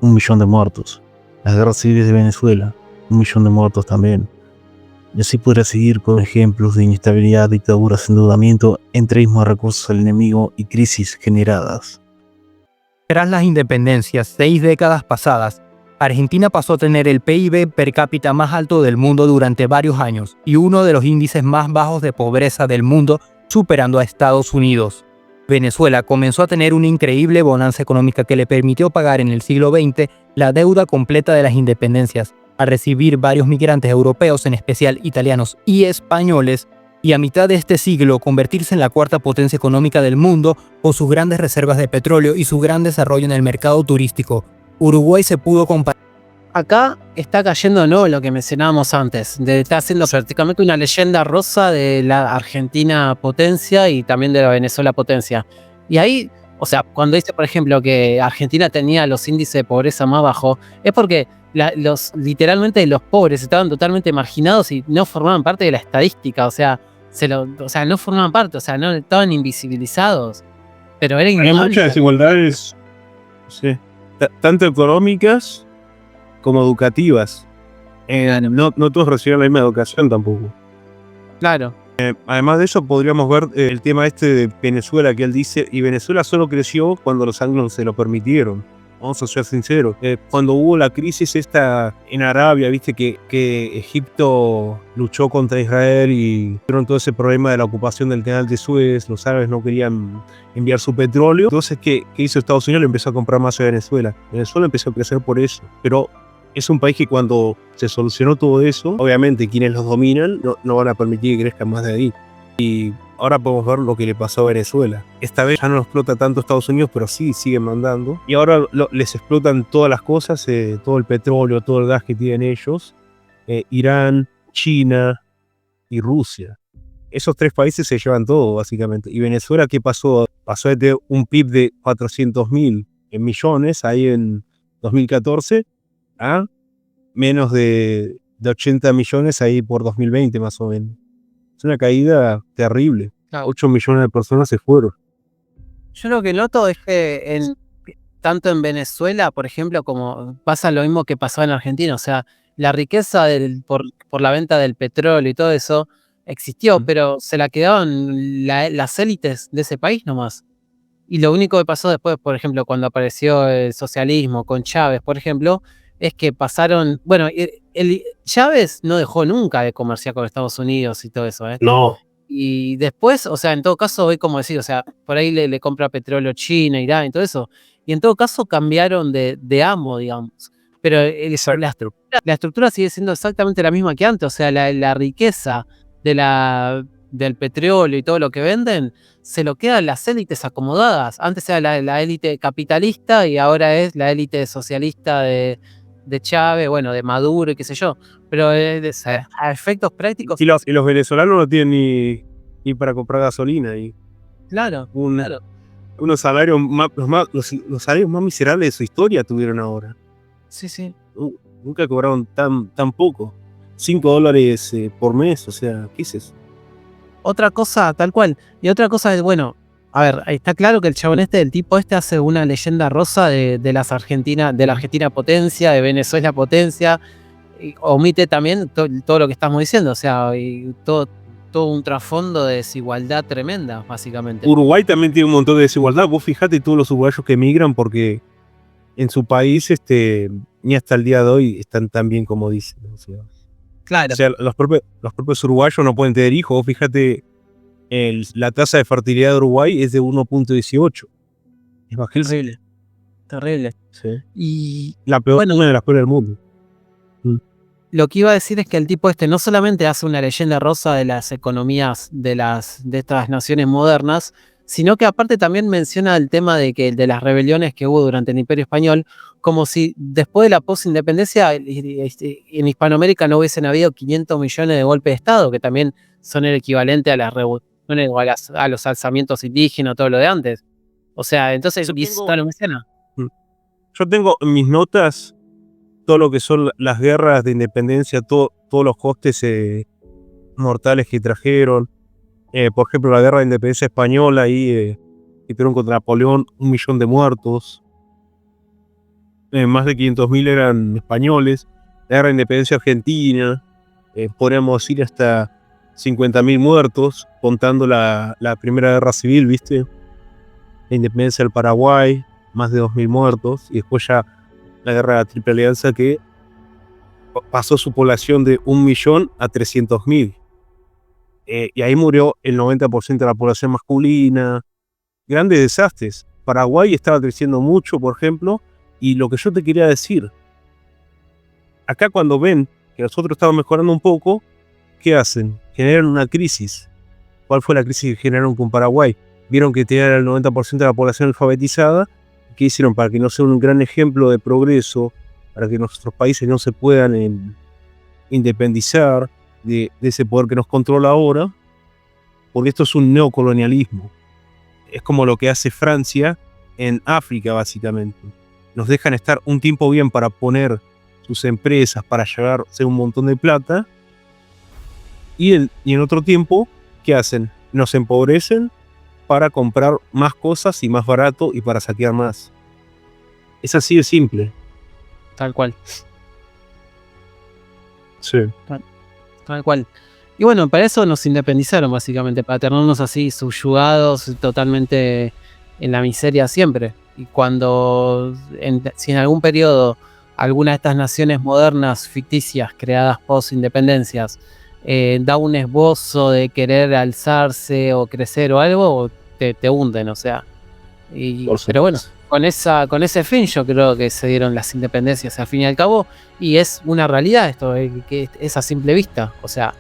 1 millón de muertos, las guerras civiles de Venezuela, 1 millón de muertos también. Y así podría seguir con ejemplos de inestabilidad, dictaduras, endeudamiento, entreguismo de recursos al enemigo y crisis generadas. Tras las independencias 6 décadas pasadas, Argentina pasó a tener el PIB per cápita más alto del mundo durante varios años y uno de los índices más bajos de pobreza del mundo, superando a Estados Unidos. Venezuela comenzó a tener una increíble bonanza económica que le permitió pagar en el siglo XX la deuda completa de las independencias, al recibir varios migrantes europeos, en especial italianos y españoles, y a mitad de este siglo convertirse en la cuarta potencia económica del mundo con sus grandes reservas de petróleo y su gran desarrollo en el mercado turístico. Uruguay se pudo comparar. Acá está cayendo no lo que mencionábamos antes, está haciendo prácticamente una leyenda rosa de la Argentina potencia y también de la Venezuela potencia. Y ahí, o sea, cuando dice, por ejemplo, que Argentina tenía los índices de pobreza más bajos, es porque literalmente los pobres estaban totalmente marginados y no formaban parte de la estadística, o sea, no formaban parte, o sea, no estaban invisibilizados. Pero era Hay innegable. muchas desigualdades, sí, tanto económicas como educativas. No todos reciben la misma educación tampoco. Claro. Además de eso, podríamos ver el tema este de Venezuela, que él dice, y Venezuela solo creció cuando los anglos se lo permitieron. Vamos a ser sinceros. Cuando hubo la crisis esta en Arabia, viste que Egipto luchó contra Israel y tuvieron todo ese problema de la ocupación del canal de Suez, los árabes no querían enviar su petróleo. Entonces, ¿qué hizo Estados Unidos? Le empezó a comprar más a Venezuela. Venezuela empezó a crecer por eso. Pero es un país que cuando se solucionó todo eso, obviamente quienes los dominan no van a permitir que crezcan más de ahí. Y ahora podemos ver lo que le pasó a Venezuela. Esta vez ya no lo explota tanto Estados Unidos, pero sí siguen mandando. Y ahora les explotan todas las cosas, todo el petróleo, todo el gas que tienen ellos. Irán, China y Rusia. Esos tres países se llevan todo, básicamente. Y Venezuela, ¿qué pasó? Pasó de un PIB de 400.000 millones ahí en 2014 a menos de 80 millones ahí por 2020 más o menos. Es una caída terrible. Claro. 8 millones de personas se fueron. Yo lo que noto es que tanto en Venezuela, por ejemplo, como pasa lo mismo que pasaba en Argentina, o sea, la riqueza por la venta del petróleo y todo eso existió, pero se la quedaban las élites de ese país nomás. Y lo único que pasó después, por ejemplo, cuando apareció el socialismo con Chávez, por ejemplo, es que pasaron, bueno, Chávez no dejó nunca de comerciar con Estados Unidos y todo eso, ¿eh? No. Y después, o sea, en todo caso, hoy como decir, o sea, por ahí le compra petróleo China, Irán y todo eso. Y en todo caso cambiaron de amo, digamos. Pero la estructura sigue siendo exactamente la misma que antes. O sea, la riqueza del petróleo y todo lo que venden, se lo quedan las élites acomodadas. Antes era la élite capitalista y ahora es la élite socialista de Chávez, bueno, de Maduro y qué sé yo. Pero a efectos prácticos. Y los venezolanos no tienen ni para comprar gasolina. Y Claro. unos salarios los salarios más miserables de su historia tuvieron ahora. Sí. Nunca cobraron tan poco. $5 por mes, o sea, ¿qué es eso? Otra cosa, tal cual. Y otra cosa es, bueno, a ver, está claro que el chabón el tipo hace una leyenda rosa de la Argentina potencia, de Venezuela potencia, y omite también todo lo que estamos diciendo, o sea, y todo un trasfondo de desigualdad tremenda, básicamente. Uruguay también tiene un montón de desigualdad. Vos fijate todos los uruguayos que emigran porque en su país ni hasta el día de hoy están tan bien como dicen. Claro. O sea, los propios uruguayos no pueden tener hijos. Vos fíjate, la tasa de fertilidad de Uruguay es de 1.18. Es lo que iba a decir es que el tipo este no solamente hace una leyenda rosa de las economías de estas naciones modernas, sino que aparte también menciona el tema de las rebeliones que hubo durante el Imperio Español, como si después de la posindependencia en Hispanoamérica no hubiesen habido 500 millones de golpes de Estado, que también son el equivalente a las revoluciones o a los alzamientos indígenas, todo lo de antes. O sea, entonces, Yo y tengo- todo lo menciona. Yo tengo en mis notas todo lo que son las guerras de independencia, todos los costes mortales que trajeron. Por ejemplo, la guerra de independencia española, ahí que tuvieron contra Napoleón 1 millón de muertos. Más de 500.000 eran españoles. La guerra de independencia argentina, podríamos ir hasta 50.000 muertos, contando la primera guerra civil, ¿viste? La independencia del Paraguay, más de 2.000 muertos. Y después ya la guerra de la Triple Alianza, que pasó su población de 1 millón a 300.000. Y ahí murió el 90% de la población masculina. Grandes desastres. Paraguay estaba creciendo mucho, por ejemplo. Y lo que yo te quería decir, acá cuando ven que nosotros estamos mejorando un poco, ¿qué hacen? Generan una crisis. ¿Cuál fue la crisis que generaron con Paraguay? Vieron que tenían el 90% de la población alfabetizada. ¿Qué hicieron? Para que no sea un gran ejemplo de progreso, para que nuestros países no se puedan independizar de ese poder que nos controla ahora, porque esto es un neocolonialismo. Es como lo que hace Francia en África, básicamente. Nos dejan estar un tiempo bien para poner sus empresas, para llevarse un montón de plata, y en otro tiempo, ¿qué hacen? Nos empobrecen para comprar más cosas y más barato y para saquear más. Es así de simple. Tal cual. Sí. Tal cual. Y bueno, para eso nos independizaron, básicamente, para tenernos así subyugados totalmente en la miseria siempre. Y cuando, si en algún periodo, alguna de estas naciones modernas, ficticias, creadas post-independencias, da un esbozo de querer alzarse o crecer o algo, te hunden, o sea. Pero bueno, con ese fin yo creo que se dieron las independencias al fin y al cabo, y es una realidad esto, que es a simple vista. O sea,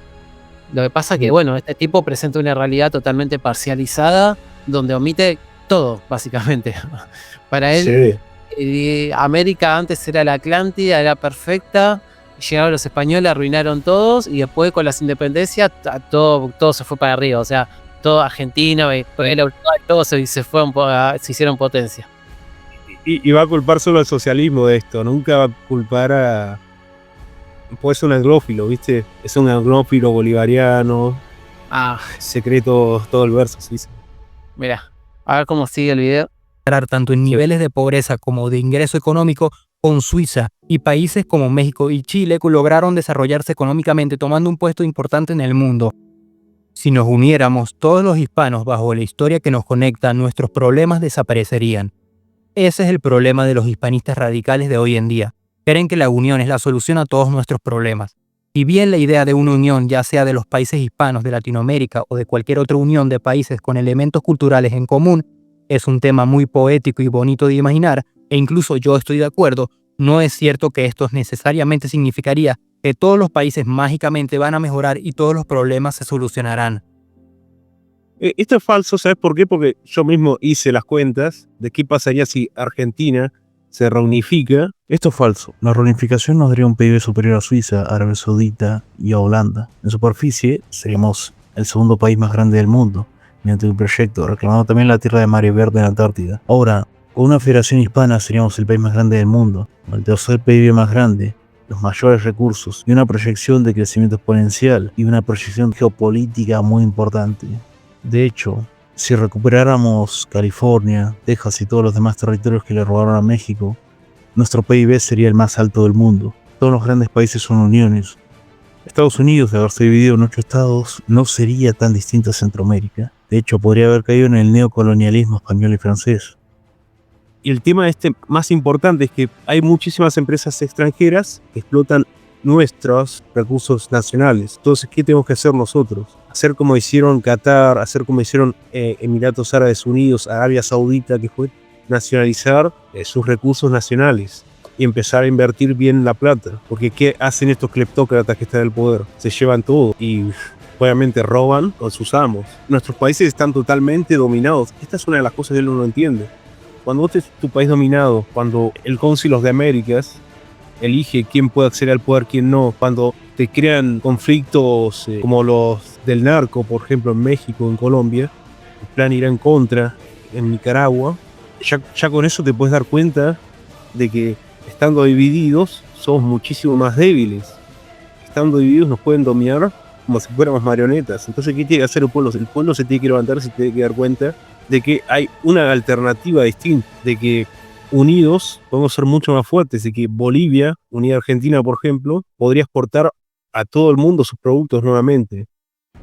lo que pasa es que, bueno, este tipo presenta una realidad totalmente parcializada, donde omite todo, básicamente. Para él, América antes era la Atlántida, era perfecta, llegaron los españoles, arruinaron todos, y después con las independencias todo se fue para arriba. O sea, todo Argentina, todo se hicieron potencia. Y va a culpar solo al socialismo de esto, nunca va a culpar a... Puede ser un anglófilo, ¿viste? Es un anglófilo bolivariano. Secreto, todo el verso, sí. Mira, a ver cómo sigue el video. Tanto en niveles de pobreza como de ingreso económico con Suiza, y países como México y Chile lograron desarrollarse económicamente tomando un puesto importante en el mundo. Si nos uniéramos todos los hispanos bajo la historia que nos conecta, nuestros problemas desaparecerían. Ese es el problema de los hispanistas radicales de hoy en día. Creen que la unión es la solución a todos nuestros problemas. Si bien la idea de una unión, ya sea de los países hispanos de Latinoamérica o de cualquier otra unión de países con elementos culturales en común, es un tema muy poético y bonito de imaginar, e incluso yo estoy de acuerdo, no es cierto que esto necesariamente significaría que todos los países mágicamente van a mejorar y todos los problemas se solucionarán. Esto es falso, ¿sabes por qué? Porque yo mismo hice las cuentas de qué pasaría si Argentina se reunifica. Esto es falso. La reunificación nos daría un PIB superior a Suiza, Arabia Saudita y a Holanda. En superficie seríamos el segundo país más grande del mundo, mediante un proyecto reclamando también la tierra de mar verde en la Antártida. Ahora, con una federación hispana seríamos el país más grande del mundo, el tercer PIB más grande, los mayores recursos y una proyección de crecimiento exponencial y una proyección geopolítica muy importante. De hecho, si recuperáramos California, Texas y todos los demás territorios que le robaron a México, nuestro PIB sería el más alto del mundo. Todos los grandes países son uniones. Estados Unidos, de haberse dividido en 8 estados, no sería tan distinto a Centroamérica. De hecho, podría haber caído en el neocolonialismo español y francés. Y el tema más importante es que hay muchísimas empresas extranjeras que explotan nuestros recursos nacionales. Entonces, ¿qué tenemos que hacer nosotros? Hacer como hicieron Qatar, hacer como hicieron Emiratos Árabes Unidos, Arabia Saudita, que fue nacionalizar sus recursos nacionales. y empezar a invertir bien la plata. Porque ¿qué hacen estos cleptócratas que están en el poder? Se llevan todo y obviamente roban con sus amos. Nuestros países están totalmente dominados. Esta es una de las cosas que uno no entiende. Cuando vos tenés tu país dominado, cuando el Cónsul de Américas elige quién puede acceder al poder, quién no, cuando te crean conflictos como los del narco, por ejemplo, en México, en Colombia, el plan Irán contra, en Nicaragua, ya con eso te puedes dar cuenta de que estando divididos somos muchísimo más débiles. Estando divididos nos pueden dominar como si fuéramos marionetas. Entonces, ¿qué tiene que hacer el pueblo? El pueblo se tiene que levantar, se tiene que dar cuenta de que hay una alternativa distinta, de que unidos podemos ser mucho más fuertes, de que Bolivia, unida a Argentina, por ejemplo, podría exportar a todo el mundo sus productos nuevamente.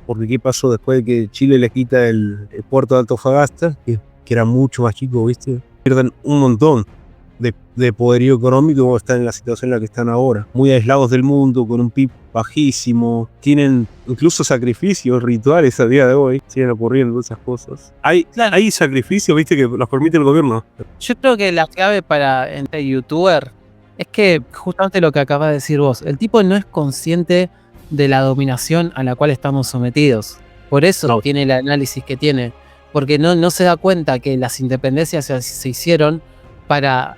Porque ¿qué pasó después de que Chile les quita el puerto de Antofagasta, que era mucho más chico, ¿viste? Pierden un montón de poderío económico como están en la situación en la que están ahora. Muy aislados del mundo, con un PIB bajísimo. Tienen incluso sacrificios, rituales a día de hoy. Siguen ocurriendo esas cosas. Hay sacrificios, ¿viste? Que los permite el gobierno. Yo creo que la clave para este youtuber es que justamente lo que acabas de decir vos, el tipo no es consciente de la dominación a la cual estamos sometidos. Por eso tiene el análisis que tiene. Porque no se da cuenta que las independencias se hicieron para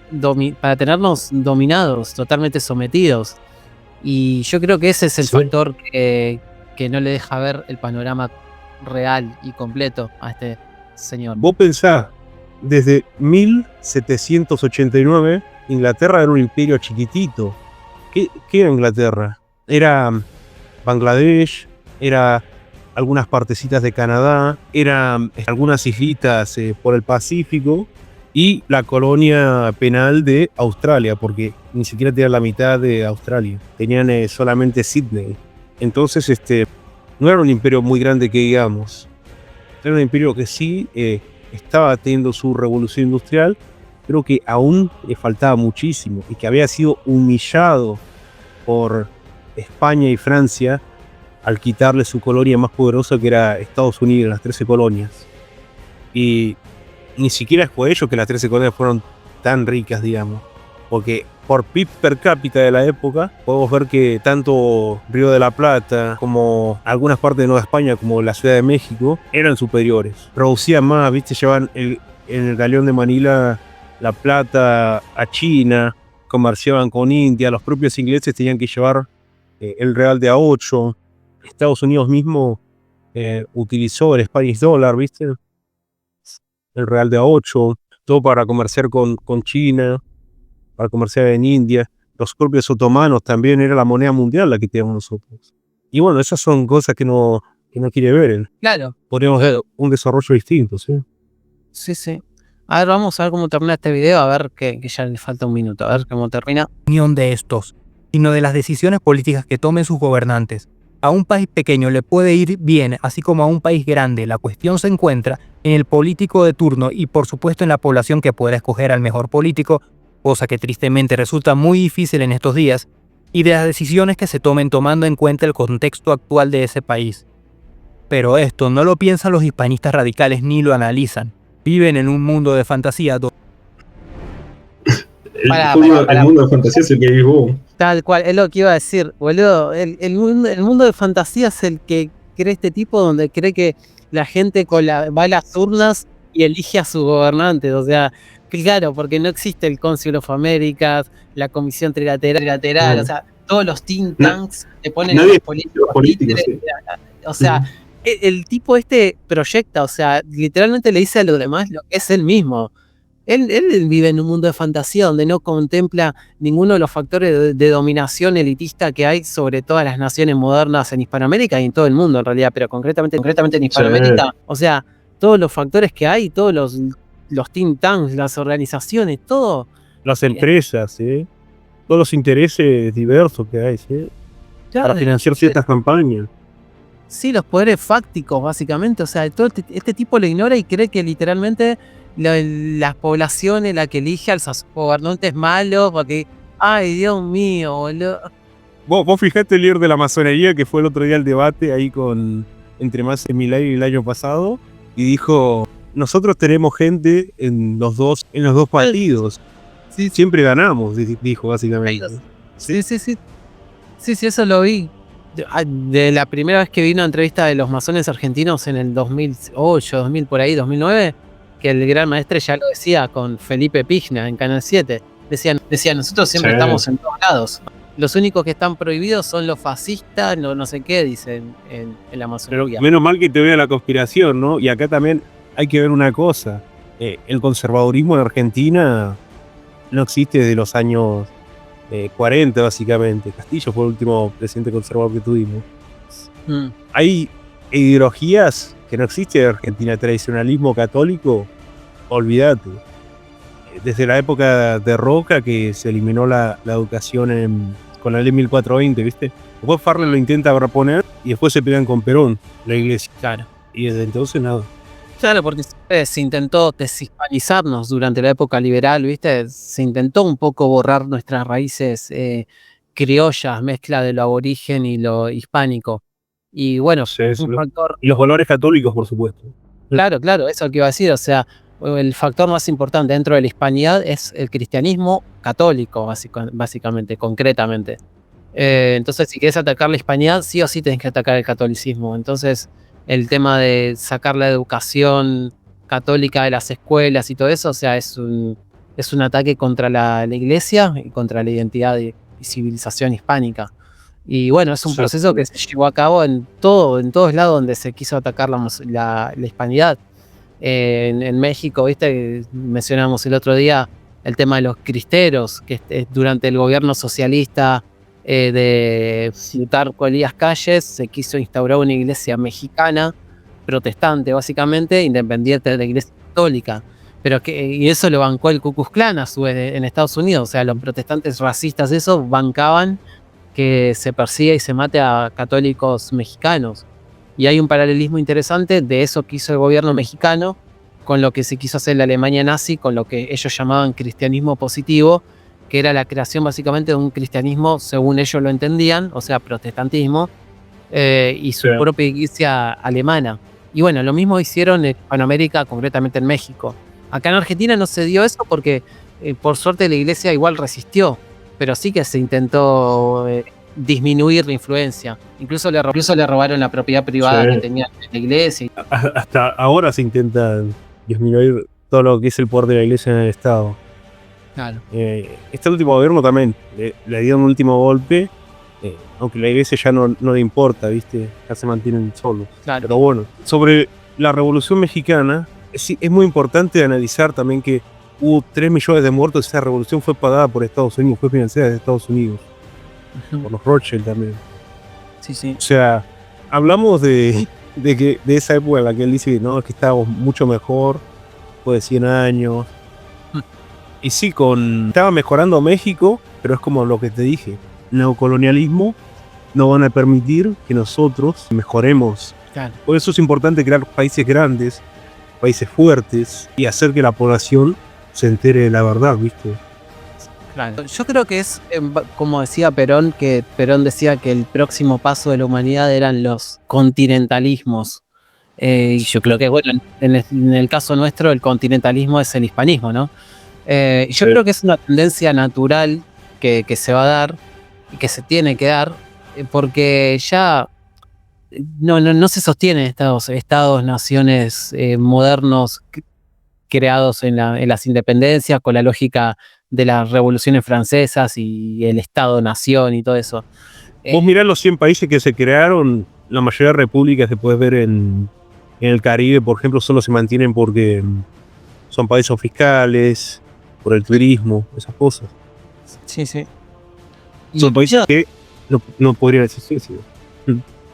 tenernos dominados, totalmente sometidos. Y yo creo que ese es el factor que no le deja ver el panorama real y completo a este señor. Vos pensás, desde 1789, Inglaterra era un imperio chiquitito. ¿Qué era Inglaterra? Era Bangladesh, era algunas partecitas de Canadá, eran algunas islitas por el Pacífico y la colonia penal de Australia, porque ni siquiera tenían la mitad de Australia, tenían solamente Sydney. Entonces no era un imperio muy grande que digamos, era un imperio que sí estaba teniendo su revolución industrial, pero que aún le faltaba muchísimo y que había sido humillado por España y Francia al quitarle su colonia más poderosa, que era Estados Unidos, las 13 colonias. Y ni siquiera es por ello que las 13 colonias fueron tan ricas, digamos. Porque por PIB per cápita de la época, podemos ver que tanto Río de la Plata como algunas partes de Nueva España, como la Ciudad de México, eran superiores. Producían más, ¿viste? Llevaban en el galeón de Manila la plata a China, comerciaban con India, los propios ingleses tenían que llevar el real de A8. Estados Unidos mismo utilizó el Spanish Dollar, ¿viste? El real de A8, todo para comerciar con China, para comerciar en India. Los propios otomanos también era la moneda mundial la que teníamos nosotros. Y bueno, esas son cosas que no quiere ver. Claro. Podríamos ver un desarrollo distinto, ¿sí? Sí. A ver, vamos a ver cómo termina este video, a ver que ya le falta un minuto, a ver cómo termina. Unión de estos, sino de las decisiones políticas que tomen sus gobernantes. A un país pequeño le puede ir bien, así como a un país grande. La cuestión se encuentra en el político de turno y por supuesto en la población que pueda escoger al mejor político, cosa que tristemente resulta muy difícil en estos días, y de las decisiones que se tomen tomando en cuenta el contexto actual de ese país. Pero esto no lo piensan los hispanistas radicales ni lo analizan. Viven en un mundo de fantasía. El mundo de fantasía es el que vivo. Tal cual, es lo que iba a decir, boludo. El mundo de fantasía es el que cree este tipo, donde cree que la gente va a las urnas y elige a sus gobernantes. O sea, claro, porque no existe el Council of Americas, la Comisión Trilateral, o sea, todos los think tanks te ponen los políticos. Sí. O sea, el tipo proyecta, o sea, literalmente le dice a los demás lo que es él mismo. Él vive en un mundo de fantasía donde no contempla ninguno de los factores de dominación elitista que hay sobre todas las naciones modernas en Hispanoamérica y en todo el mundo en realidad, pero concretamente en Hispanoamérica. Sí. O sea, todos los factores que hay, todos los think tanks, las organizaciones, todo. Las empresas, ¿sí? Todos los intereses diversos que hay, ¿sí? Claro, para financiar ciertas campañas. Sí, los poderes fácticos, básicamente. O sea, todo este tipo lo ignora y cree que literalmente la población es la que elige a los gobernantes malos, porque, ay, Dios mío, boludo. Vos fijate el líder de la masonería que fue el otro día al debate ahí entre Massa y Milei el año pasado, y dijo, nosotros tenemos gente en los dos partidos. Sí, Siempre ganamos, dijo básicamente. sí, sí, sí. Sí, sí, eso lo vi. De la primera vez que vino a entrevista de los masones argentinos en el 2008, 2000, por ahí, 2009, que el gran maestre ya lo decía con Felipe Pigna en Canal 7. Decían, nosotros siempre Sí. estamos en todos lados. Los únicos que están prohibidos son los fascistas, no sé qué, dicen en la masonería. Menos mal que te vea la conspiración, ¿no? Y acá también hay que ver una cosa. El conservadurismo en Argentina no existe desde los años 40, básicamente. Castillo fue el último presidente conservador que tuvimos. Mm. Hay ideologías que no existen en Argentina. Tradicionalismo católico, olvídate. Desde la época de Roca, que se eliminó la educación con la ley 1420, ¿viste? Después Farley lo intenta reponer y después se pelean con Perón, la iglesia. Claro. Y desde entonces nada. Claro, porque siempre se intentó deshispanizarnos durante la época liberal, ¿viste? Se intentó un poco borrar nuestras raíces criollas, mezcla de lo aborigen y lo hispánico. Y bueno, Sí, es un factor. Y los valores católicos, por supuesto. Claro, eso es lo que iba a decir. O sea, el factor más importante dentro de la hispanidad es el cristianismo católico, básicamente, concretamente. Entonces, si quieres atacar la hispanidad, sí o sí tenés que atacar el catolicismo. Entonces, el tema de sacar la educación católica de las escuelas y todo eso, o sea, es un ataque contra la iglesia y contra la identidad y civilización hispánica. Y bueno, es un proceso que se llevó a cabo en todos lados donde se quiso atacar la hispanidad. En México, viste, mencionamos el otro día el tema de los cristeros, que durante el gobierno socialista de Plutarco Elías Calles se quiso instaurar una iglesia mexicana, protestante básicamente, independiente de la iglesia católica. Y eso lo bancó el Ku Klux Klan a su vez en Estados Unidos. O sea, los protestantes racistas esos bancaban que se persiga y se mate a católicos mexicanos. Y hay un paralelismo interesante de eso que hizo el gobierno mexicano con lo que se quiso hacer en la Alemania nazi, con lo que ellos llamaban cristianismo positivo, que era la creación básicamente de un cristianismo según ellos lo entendían, o sea, protestantismo, y su propia iglesia alemana. Y bueno, lo mismo hicieron en Hispanoamérica, concretamente en México. Acá en Argentina no se dio eso porque por suerte la iglesia igual resistió, pero sí que se intentó disminuir la influencia. Incluso le robaron la propiedad privada que tenía la iglesia. Hasta ahora se intenta disminuir todo lo que es el poder de la iglesia en el Estado. Claro. Este último gobierno también le dio un último golpe, aunque la iglesia ya no le importa, ¿viste? Ya se mantienen solos. Claro. Pero bueno, sobre la Revolución Mexicana, es muy importante analizar también que hubo 3 millones de muertos. Esa revolución fue pagada por Estados Unidos, fue financiada de Estados Unidos, por los Rothschild también. Sí, sí. O sea, hablamos de esa época en la que él dice no, es que estábamos mucho mejor, después de 100 años. Y sí, estaba mejorando México, pero es como lo que te dije, el neocolonialismo no van a permitir que nosotros mejoremos. Claro. Por eso es importante crear países grandes, países fuertes, y hacer que la población se entere de la verdad, ¿viste? Claro. Yo creo que es, como decía Perón, que Perón decía que el próximo paso de la humanidad eran los continentalismos. Y yo creo que, bueno, en el caso nuestro, el continentalismo es el hispanismo, ¿no? Y yo creo que es una tendencia natural que se va a dar y que se tiene que dar, porque ya no se sostienen estados, naciones modernos creados en las independencias con la lógica de las revoluciones francesas y el Estado-nación y todo eso. Vos mirás los 100 países que se crearon, la mayoría de repúblicas que puedes ver en el Caribe, por ejemplo, solo se mantienen porque son países fiscales, por el turismo, esas cosas. Sí, sí. Son países que no podrían existir. ¿Sí?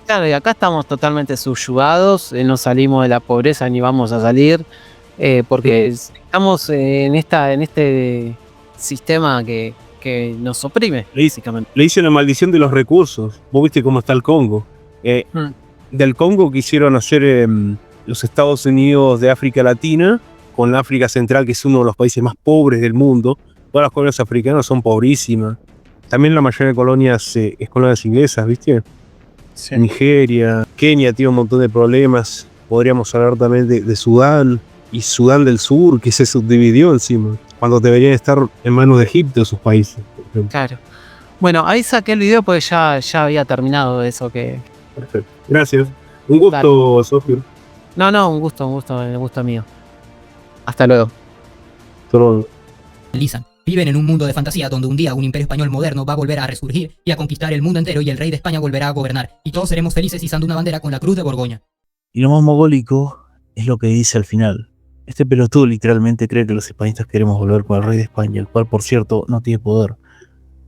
Claro, y acá estamos totalmente subyugados, no salimos de la pobreza ni vamos a salir, porque estamos en este sistema que nos oprime, básicamente. Le dicen la maldición de los recursos. Vos viste cómo está el Congo. Del Congo quisieron hacer los Estados Unidos de África Latina con la África Central, que es uno de los países más pobres del mundo. Todas las colonias africanas son pobrísimas. También la mayoría de colonias es colonias inglesas, ¿viste? Sí. Nigeria, Kenia tiene un montón de problemas. Podríamos hablar también de Sudán y Sudán del Sur, que se subdividió encima. cuando deberían estar en manos de Egipto y sus países. Por ejemplo. Claro. Bueno, ahí saqué el video porque ya había terminado eso que... Perfecto. Gracias. Un gusto, Sofía. No, un gusto mío. Hasta luego. Lisan. Viven en un mundo de fantasía donde un día un imperio español moderno va a volver a resurgir y a conquistar el mundo entero y el rey de España volverá a gobernar. Y todos seremos felices izando una bandera con la cruz de Borgoña. Y lo más mogólico es lo que dice al final. Este pelotudo literalmente cree que los españoles queremos volver con el rey de España, el cual por cierto no tiene poder.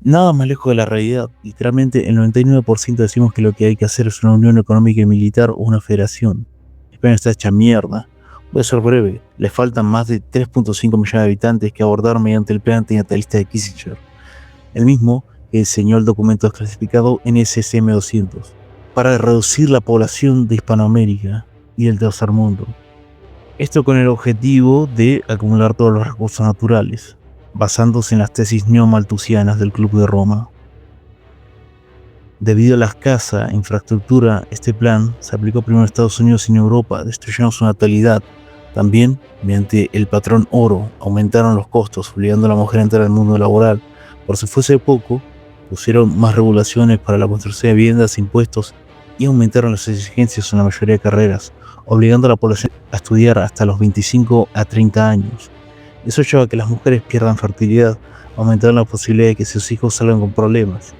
Nada más lejos de la realidad. Literalmente el 99% decimos que lo que hay que hacer es una unión económica y militar o una federación. España está hecha mierda. Voy a ser breve, le faltan más de 3.5 millones de habitantes que abordar mediante el plan antinatalista de Kissinger, el mismo que diseñó el documento desclasificado NSSM-200, para reducir la población de Hispanoamérica y del tercer mundo. Esto con el objetivo de acumular todos los recursos naturales, basándose en las tesis neomalthusianas del Club de Roma. Debido a la escasa infraestructura, este plan se aplicó primero en Estados Unidos y en Europa, destruyendo su natalidad. También, mediante el patrón oro, aumentaron los costos, obligando a la mujer a entrar al mundo laboral. Por si fuese poco, pusieron más regulaciones para la construcción de viviendas, impuestos y aumentaron las exigencias en la mayoría de carreras, obligando a la población a estudiar hasta los 25 a 30 años. Eso lleva a que las mujeres pierdan fertilidad, aumentando la posibilidad de que sus hijos salgan con problemas.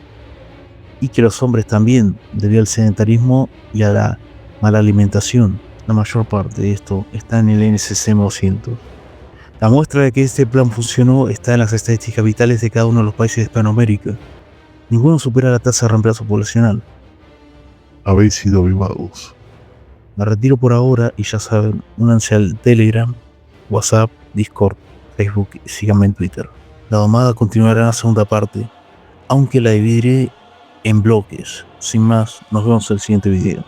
Y que los hombres también, debido al sedentarismo y a la mala alimentación. La mayor parte de esto está en el NSSM-200. La muestra de que este plan funcionó está en las estadísticas vitales de cada uno de los países de Hispanoamérica. Ninguno supera la tasa de reemplazo poblacional. Habéis sido avivados. Me retiro por ahora y ya saben, únanse al Telegram, WhatsApp, Discord, Facebook y síganme en Twitter. La domada continuará en la segunda parte, aunque la dividiré en bloques. Sin más, nos vemos en el siguiente video.